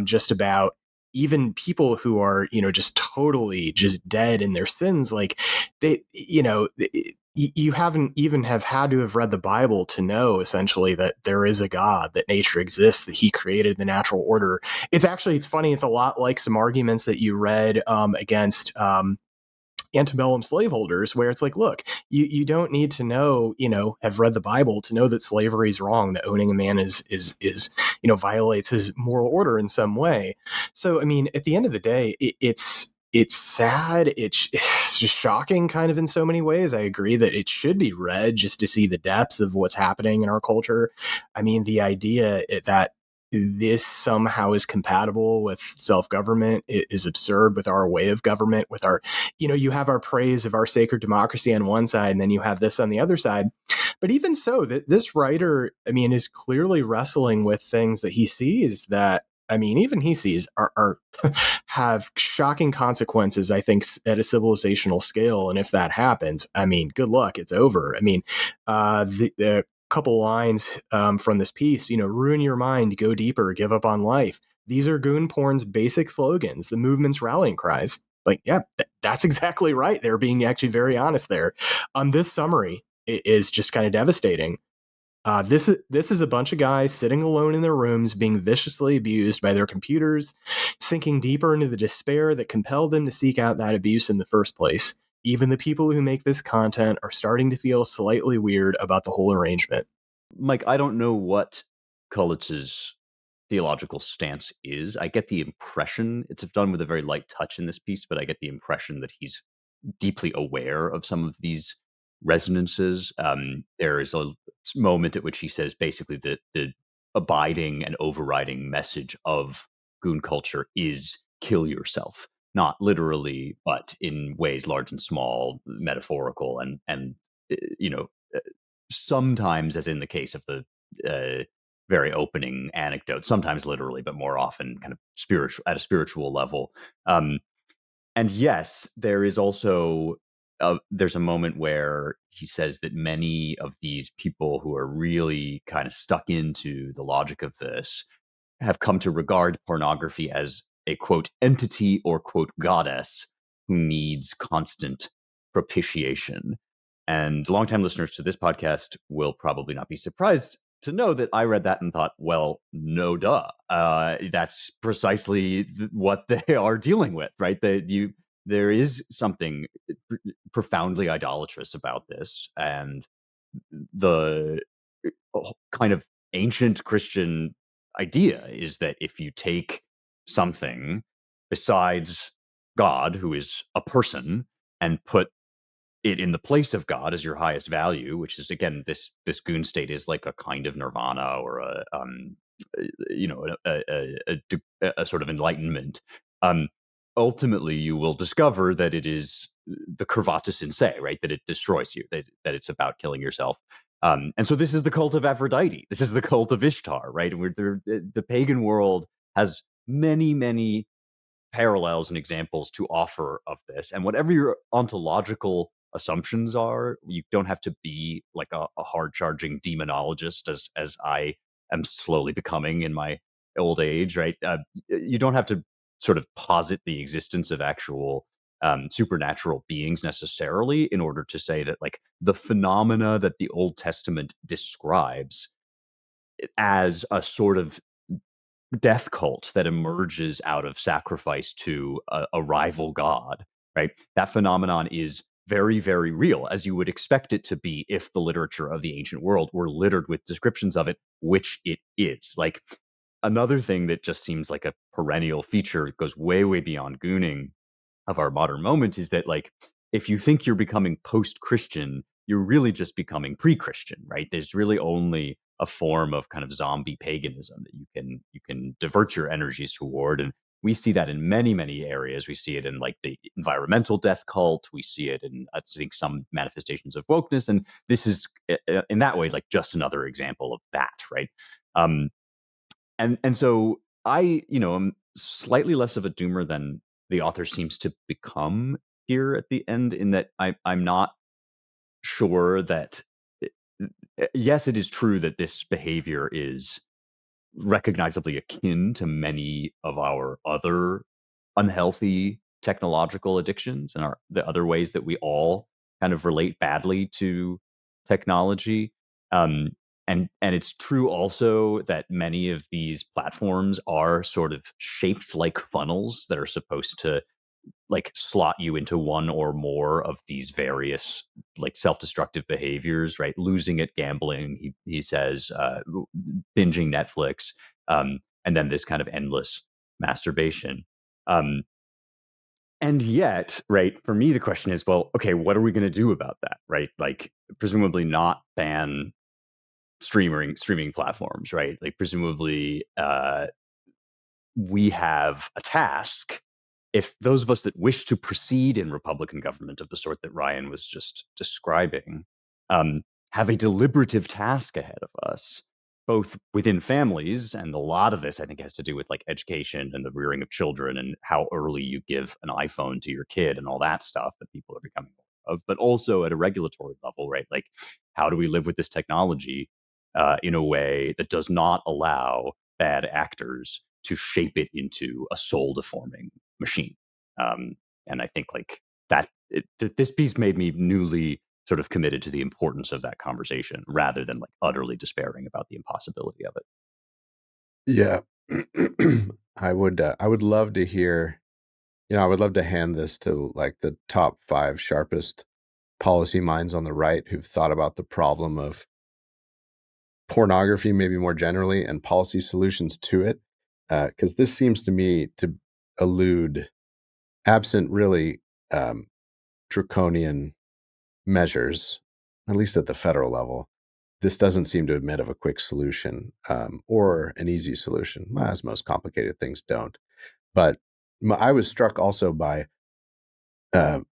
just about even people who are, just totally just dead in their sins, like they, you haven't even have had to have read the Bible to know essentially that there is a God, that nature exists, that he created the natural order. It's funny. It's a lot like some arguments that you read against antebellum slaveholders, where it's like, look, you don't need to know, have read the Bible to know that slavery is wrong, that owning a man is violates his moral order in some way. So I mean, at the end of the day, it's sad. It's just shocking, kind of, in so many ways. I agree that it should be read just to see the depths of what's happening in our culture. I mean, the idea that this somehow is compatible with self-government is absurd, with our way of government, with our, you have our praise of our sacred democracy on one side, and then you have this on the other side. But even so, this writer, I mean, is clearly wrestling with things that he sees that, I mean, even he sees are have shocking consequences, I think, at a civilizational scale. And if that happens, I mean, good luck. It's over. I mean, the couple lines from this piece, ruin your mind, go deeper, give up on life. These are goon porn's basic slogans, the movement's rallying cries. Like, yeah, that's exactly right. They're being actually very honest there. This summary is just kind of devastating. This is a bunch of guys sitting alone in their rooms, being viciously abused by their computers, sinking deeper into the despair that compelled them to seek out that abuse in the first place. Even the people who make this content are starting to feel slightly weird about the whole arrangement. Mike, I don't know what Kullitz's theological stance is. I get the impression it's done with a very light touch in this piece, but I get the impression that he's deeply aware of some of these resonances. There is a moment at which he says basically that the abiding and overriding message of goon culture is kill yourself, not literally, but in ways large and small, metaphorical, and you know, uh, sometimes, as in the case of the very opening anecdote, sometimes literally, but more often kind of spiritual at a spiritual level. Um, and yes, there is also there's a moment where he says that many of these people who are really kind of stuck into the logic of this have come to regard pornography as a quote entity or quote goddess who needs constant propitiation. And longtime listeners to this podcast will probably not be surprised to know that I read that and thought, well, no, duh. That's precisely what they are dealing with, right? There is something profoundly idolatrous about this, and the kind of ancient Christian idea is that if you take something besides God, who is a person, and put it in the place of God as your highest value, which is again this goon state is like a kind of nirvana or you know a sort of enlightenment. Um, Ultimately, you will discover that it is the curvatus in se, right? That it destroys you. That it's about killing yourself. And so this is the cult of Aphrodite. This is the cult of Ishtar, right? The pagan world has many parallels and examples to offer of this. And whatever your ontological assumptions are, you don't have to be like a hard charging demonologist, as I am slowly becoming in my old age, right? You don't have to sort of posit the existence of actual supernatural beings necessarily in order to say that like the phenomena that the Old Testament describes as a sort of death cult that emerges out of sacrifice to a rival god, right? That phenomenon is very real, as you would expect it to be if the literature of the ancient world were littered with descriptions of it, which it is. Like another thing that just seems like a perennial feature, goes way beyond gooning, of our modern moment is that like if you think you're becoming post-Christian, you're really just becoming pre-Christian, right? There's really only a form of kind of zombie paganism that you can divert your energies toward. And we see that in many areas. We see it in like the environmental death cult. We see it in I think some manifestations of wokeness. And this is in that way like just another example of that, right? Um, and so I, am slightly less of a doomer than the author seems to become here at the end, in that I'm not sure that yes, it is true that this behavior is recognizably akin to many of our other unhealthy technological addictions and the other ways that we all kind of relate badly to technology. Um, and it's true also that many of these platforms are sort of shaped like funnels that are supposed to like slot you into one or more of these various like self-destructive behaviors, right? Losing at gambling, he says, binging Netflix, and then this kind of endless masturbation. Um, and yet, right, for me, the question is, well, okay, what are we going to do about that, right? Like, presumably not ban streaming platforms, right? Like, presumably, we have a task. If those of us that wish to proceed in Republican government of the sort that Ryan was just describing have a deliberative task ahead of us, both within families, and a lot of this I think has to do with like education and the rearing of children and how early you give an iPhone to your kid and all that stuff that people are becoming aware of, but also at a regulatory level, right? Like, how do we live with this technology in a way that does not allow bad actors to shape it into a soul deforming machine? Um, and I think like this piece made me newly sort of committed to the importance of that conversation rather than like utterly despairing about the impossibility of it. Yeah. I would love to hear, I would love to hand this to like the top 5 sharpest policy minds on the right who've thought about the problem of pornography, maybe more generally, and policy solutions to it, because this seems to me to elude, absent really draconian measures, at least at the federal level. This doesn't seem to admit of a quick solution or an easy solution, as most complicated things don't. But I was struck also by, the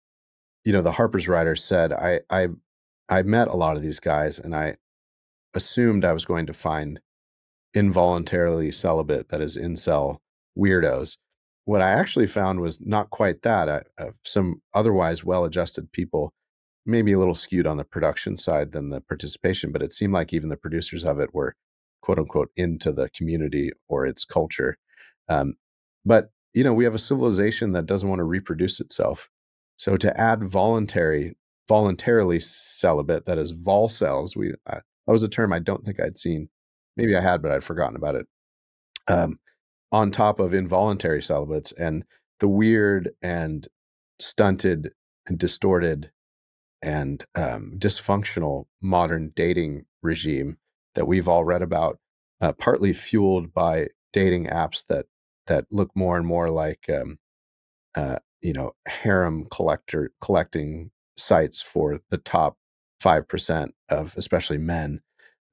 Harper's writer said, I met a lot of these guys, and I assumed I was going to find involuntarily celibate, that is, incel weirdos. What I actually found was not quite that. Some otherwise well-adjusted people, maybe a little skewed on the production side than the participation, but it seemed like even the producers of it were quote unquote into the community or its culture. But we have a civilization that doesn't want to reproduce itself. So to add voluntarily celibate, that is vol cells, that was a term I don't think I'd seen. Maybe I had, but I'd forgotten about it. On top of involuntary celibates and the weird and stunted and distorted and dysfunctional modern dating regime that we've all read about, partly fueled by dating apps that look more and more like harem collecting sites for the top 5% of especially men.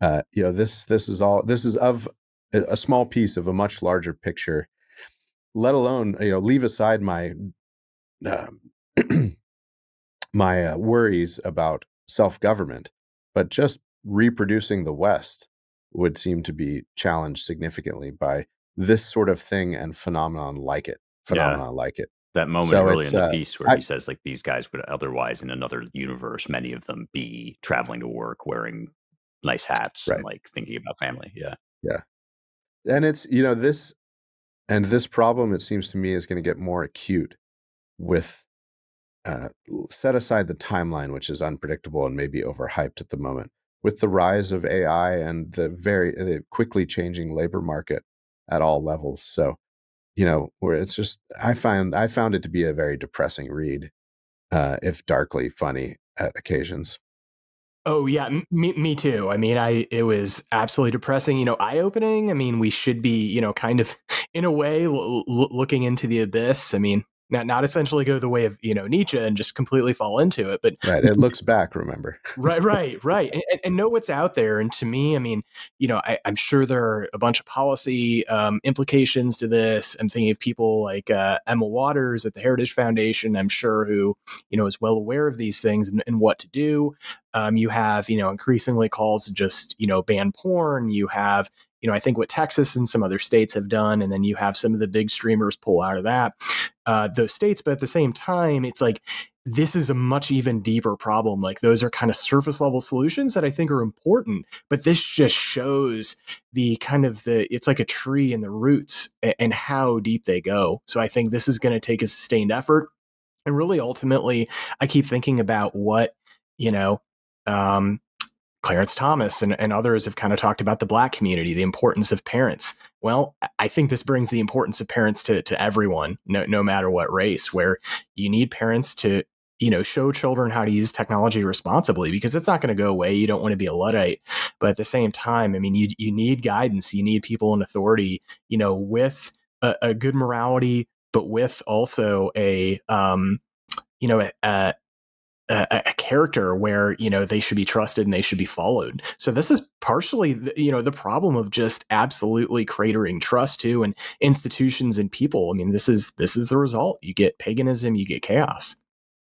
This is of a small piece of a much larger picture. Let alone leave aside my um, my worries about self-government, but just reproducing the West would seem to be challenged significantly by this sort of thing and phenomenon like it. That moment So early it's in the piece where he says, like, these guys would otherwise, in another universe, many of them be traveling to work wearing nice hats and right, like thinking about family. Yeah. yeah, and it's this problem, it seems to me, is going to get more acute with set aside the timeline, which is unpredictable and maybe overhyped at the moment, with the rise of AI and the quickly changing labor market at all levels. So, where it's just, I found it to be a very depressing read, if darkly funny at occasions. Oh yeah, me too. I mean, it was absolutely depressing. Eye opening. I mean, we should be, kind of, in a way, looking into the abyss. I mean, not essentially go the way of Nietzsche and just completely fall into it, but Right. It looks back, remember? right, and know what's out there. And to me, I mean, I'm sure there are a bunch of policy implications to this. I'm thinking of people like Emma Waters at the Heritage Foundation. I'm sure who is well aware of these things and what to do. You have increasingly calls to just ban porn. You have I think what Texas and some other states have done, and then you have some of the big streamers pull out of those states. But at the same time, it's like this is a much even deeper problem. Like those are kind of surface level solutions that I think are important, but this just shows the kind of it's like a tree and the roots and how deep they go. So I think this is going to take a sustained effort. And really, ultimately, I keep thinking about what, you know, um, Clarence Thomas and others have kind of talked about the Black community, the importance of parents. Well, I think this brings the importance of parents to everyone, no matter what race, where you need parents to, show children how to use technology responsibly, because it's not going to go away. You don't want to be a Luddite. But at the same time, I mean, you need guidance. You need people in authority, with a good morality, but with also you know, a, a character where they should be trusted and they should be followed. So this is partially the problem of just absolutely cratering trust too, and institutions and people. I mean, this is the result. You get paganism, you get chaos.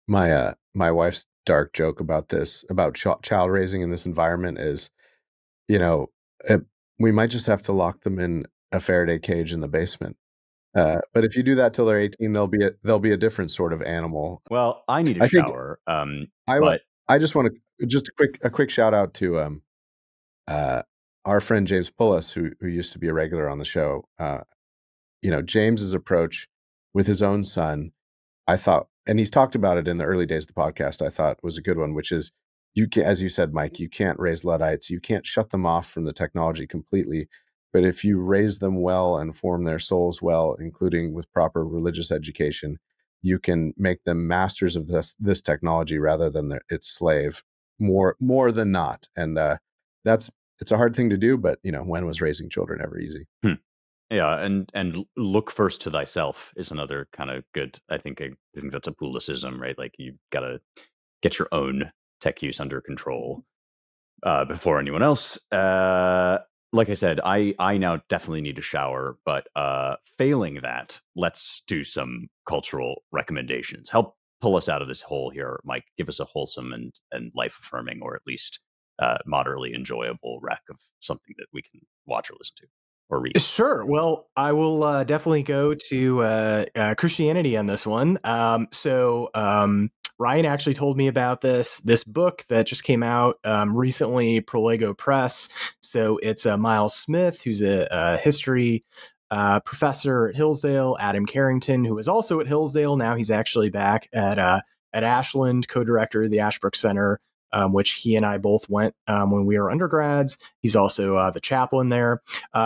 My wife's dark joke about this, about child raising in this environment is, you know, uh, we might just have to lock them in a Faraday cage in the basement. But if you do that till they're 18, they'll be a different sort of animal. Well, I need a I think shower. I wa But I just wanna just a quick shout out to, uh, our friend James Pullis, who used to be a regular on the show. James's approach with his own son, I thought, and he's talked about it in the early days of the podcast, I thought was a good one, which is, as you said, Mike, you can't raise Luddites. You can't shut them off from the technology completely. But if you raise them well and form their souls well, including with proper religious education, you can make them masters of this technology rather than its slave, more than not. And that's it's a hard thing to do, but when was raising children ever easy? Yeah, and look first to thyself is another kind of good. I think that's a Poulicism, right? Like you gotta get your own tech use under control before anyone else. Like I said, I now definitely need a shower, but failing that, let's do some cultural recommendations. Help pull us out of this hole here, Mike. Give us a wholesome and life affirming, or at least moderately enjoyable rec of something that we can watch or listen to or read. Sure. Well, I will definitely go to Christianity on this one. Ryan actually told me about this book that just came out recently, Prolego Press. So it's Miles Smith, who's a history professor at Hillsdale. Adam Carrington, who was also at Hillsdale. Now he's actually back at Ashland, co-director of the Ashbrook Center, which he and I both went when we were undergrads. He's also the chaplain there.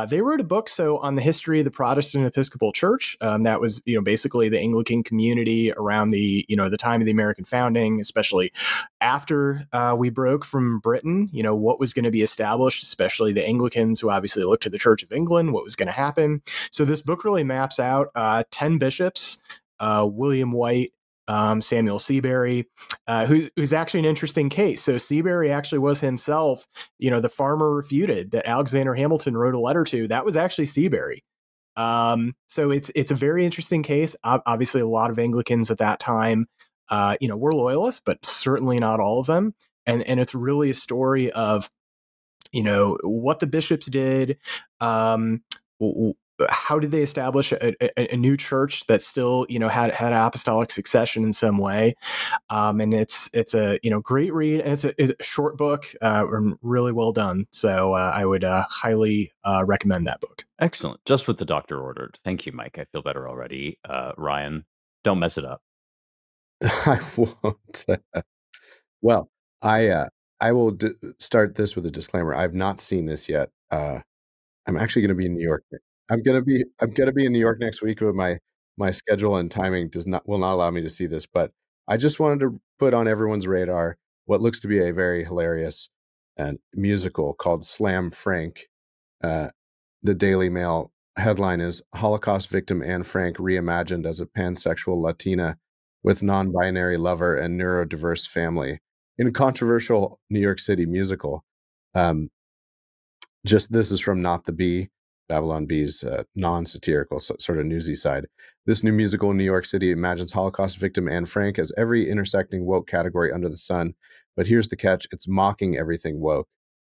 They wrote a book on the history of the Protestant Episcopal Church. That was basically the Anglican community around the time of the American founding, especially after we broke from Britain. What was going to be established, especially the Anglicans, who obviously looked to the Church of England. What was going to happen? So this book really maps out 10 bishops, William White, Samuel Seabury, who's actually an interesting case. So Seabury actually was himself, the farmer refuted that Alexander Hamilton wrote a letter to. That was actually Seabury. So it's a very interesting case. Obviously, a lot of Anglicans at that time, were loyalists, but certainly not all of them. And it's really a story of what the bishops did. How did they establish a new church that still had apostolic succession in some way? And it's a great read, and it's a short book, and really well done. So I would highly recommend that book. Excellent. Just what the doctor ordered. Thank you, Mike. I feel better already. Ryan, don't mess it up. I won't. Well, I will start this with a disclaimer. I've not seen this yet. I'm actually going to be in New York. I'm going to be in New York next week, but my schedule and timing will not allow me to see this. But I just wanted to put on everyone's radar what looks to be a very hilarious and musical called Slam Frank. Uh, the Daily Mail headline is Holocaust victim Anne Frank reimagined as a pansexual Latina with non-binary lover and neurodiverse family in a controversial New York City musical. Um, this is from Not the Bee, Babylon Bee's non-satirical sort of newsy side. This new musical in New York City imagines Holocaust victim Anne Frank as every intersecting woke category under the sun. But here's the catch: it's mocking everything woke.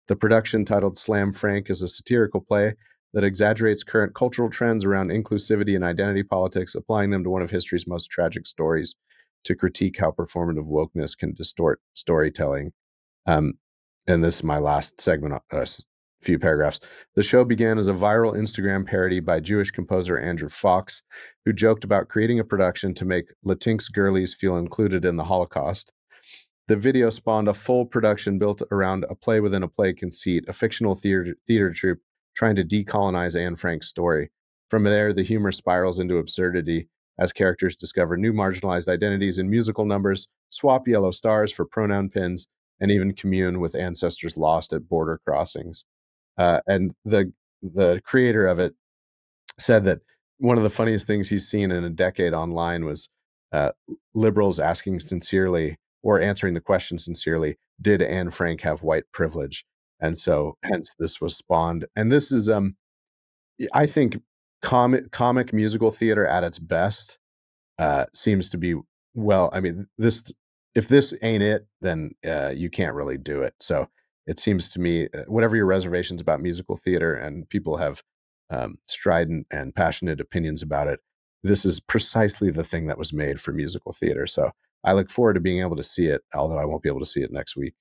The production, titled Slam Frank, is a satirical play that exaggerates current cultural trends around inclusivity and identity politics, applying them to one of history's most tragic stories to critique how performative wokeness can distort storytelling. Um, and this is my last segment, few paragraphs. The show began as a viral Instagram parody by Jewish composer Andrew Fox, who joked about creating a production to make Latinx girlies feel included in the Holocaust. The video spawned a full production built around a play within a play conceit, a fictional theater troupe trying to decolonize Anne Frank's story. From there, the humor spirals into absurdity as characters discover new marginalized identities in musical numbers, swap yellow stars for pronoun pins, and even commune with ancestors lost at border crossings. And the creator of it said that one of the funniest things he's seen in a decade online was uh, liberals asking sincerely or answering the question sincerely, did Anne Frank have white privilege? And so hence this was spawned. And this is, I think, comic musical theater at its best seems to be, well, I mean, if this ain't it, then you can't really do it. So it seems to me, whatever your reservations about musical theater, and people have strident and passionate opinions about it, this is precisely the thing that was made for musical theater. So I look forward to being able to see it, although I won't be able to see it next week.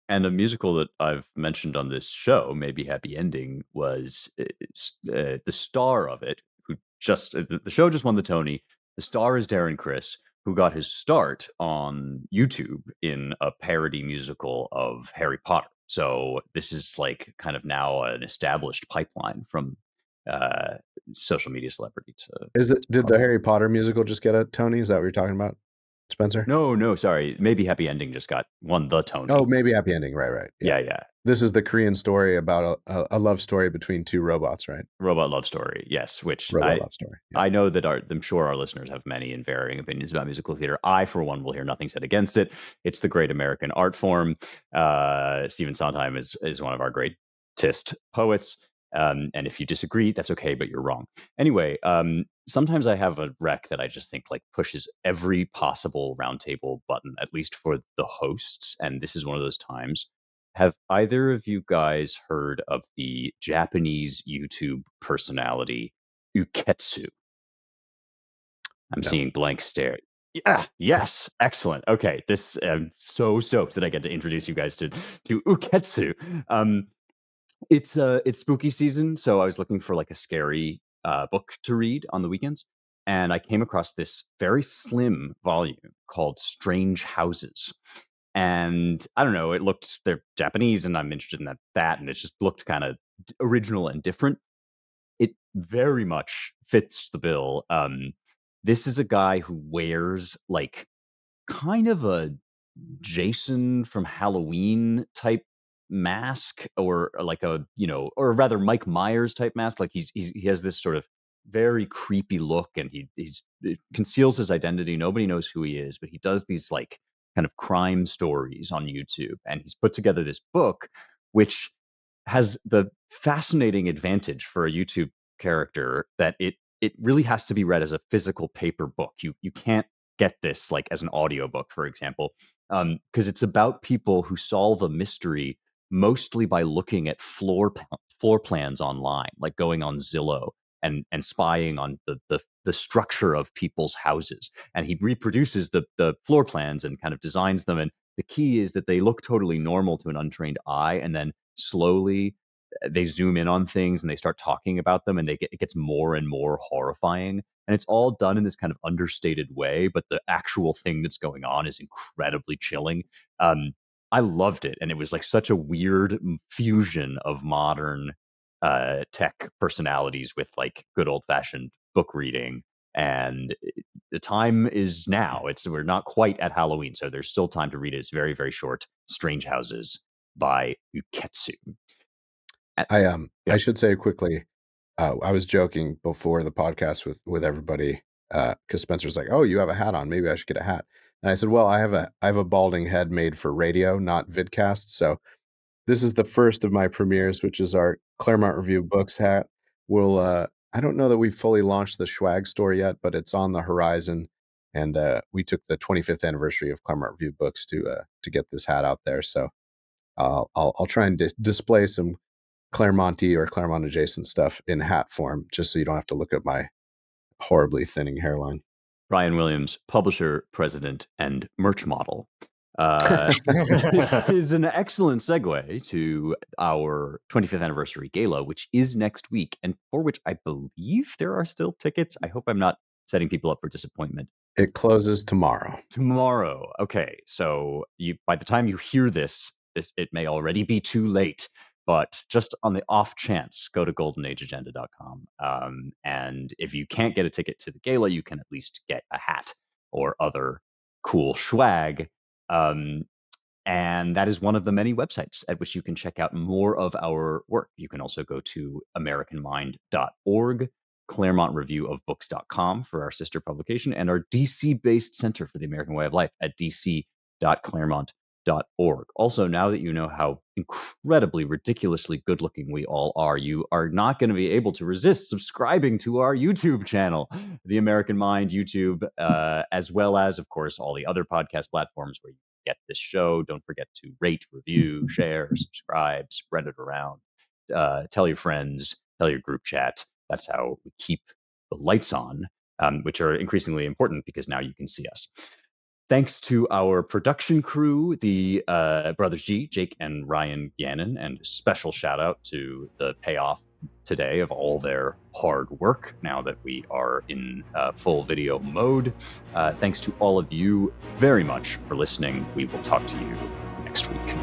And a musical that I've mentioned on this show, maybe Happy Ending, was the star of it, who the show just won the Tony. The star is Darren Criss, who got his start on YouTube in a parody musical of Harry Potter. So this is like kind of now an established pipeline from uh, social media celebrity to Did the Harry Potter musical just get a Tony? Is that what you're talking about? Spencer? No, sorry. Maybe Happy Ending just won the Tony. Oh, maybe Happy Ending. Right. Yeah. This is the Korean story about a love story between two robots, right? Robot love story, yes. Which Robot love story. Yeah. I know that I'm sure our listeners have many and varying opinions about musical theater. I, for one, will hear nothing said against it. It's the great American art form. Stephen Sondheim is one of our greatest poets. And if you disagree, that's okay, but you're wrong. Anyway, sometimes I have a rec that I just think like pushes every possible roundtable button, at least for the hosts. And this is one of those times. Have either of you guys heard of the Japanese YouTube personality Uketsu? I'm No. seeing blank stare. Yeah, yes, excellent. Okay, I'm so stoked that I get to introduce you guys to Uketsu. It's spooky season, so I was looking for like a scary book to read on the weekends, and I came across this very slim volume called Strange Houses. And I don't know, they're Japanese, and I'm interested in that, and it just looked kind of original and different. It very much fits the bill. This is a guy who wears like kind of a Jason from Halloween type mask, or like or rather Mike Myers type mask. Like he has this sort of very creepy look, and he conceals his identity. Nobody knows who he is, but he does these like kind of crime stories on YouTube, and he's put together this book, which has the fascinating advantage for a YouTube character that it really has to be read as a physical paper book. You can't get this like as an audiobook, for example, because it's about people who solve a mystery mostly by looking at floor plans online, like going on Zillow and spying on the structure of people's houses. And he reproduces the floor plans and kind of designs them. And the key is that they look totally normal to an untrained eye, and then slowly they zoom in on things and they start talking about them, and it gets more and more horrifying. And it's all done in this kind of understated way, but the actual thing that's going on is incredibly chilling. I loved it, and it was like such a weird fusion of modern tech personalities with like good old fashioned book reading. And the time is now. We're not quite at Halloween, so there's still time to read it. It's very, very short. Strange Houses by Uketsu. I should say quickly, I was joking before the podcast with everybody, because Spencer's like, "Oh, you have a hat on. Maybe I should get a hat." And I said, "Well, I have a balding head made for radio, not vidcast. So this is the first of my premieres, which is our Claremont Review Books hat. We'll I don't know that we've fully launched the swag store yet, but it's on the horizon. And we took the 25th anniversary of Claremont Review Books to get this hat out there. So I'll try and display some Claremonty or Claremont adjacent stuff in hat form, just so you don't have to look at my horribly thinning hairline. Brian Williams, publisher, president, and merch model. This is an excellent segue to our 25th anniversary gala, which is next week, and for which I believe there are still tickets. I hope I'm not setting people up for disappointment. It closes tomorrow. Tomorrow. Okay, so by the time you hear this, it may already be too late. But just on the off chance, go to goldenageagenda.com. And if you can't get a ticket to the gala, you can at least get a hat or other cool swag. And that is one of the many websites at which you can check out more of our work. You can also go to AmericanMind.org, ClaremontReviewOfBooks.com for our sister publication, and our DC-based Center for the American Way of Life at dc.claremont.org. Also, now that you know how incredibly ridiculously good looking we all are, you are not going to be able to resist subscribing to our YouTube channel, The American Mind YouTube, as well as, of course, all the other podcast platforms where you get this show. Don't forget to rate, review, share, subscribe, spread it around, tell your friends, tell your group chat. That's how we keep the lights on, which are increasingly important because now you can see us. Thanks to our production crew, the Brothers G, Jake and Ryan Gannon, and a special shout out to the payoff today of all their hard work now that we are in full video mode. Thanks to all of you very much for listening. We will talk to you next week.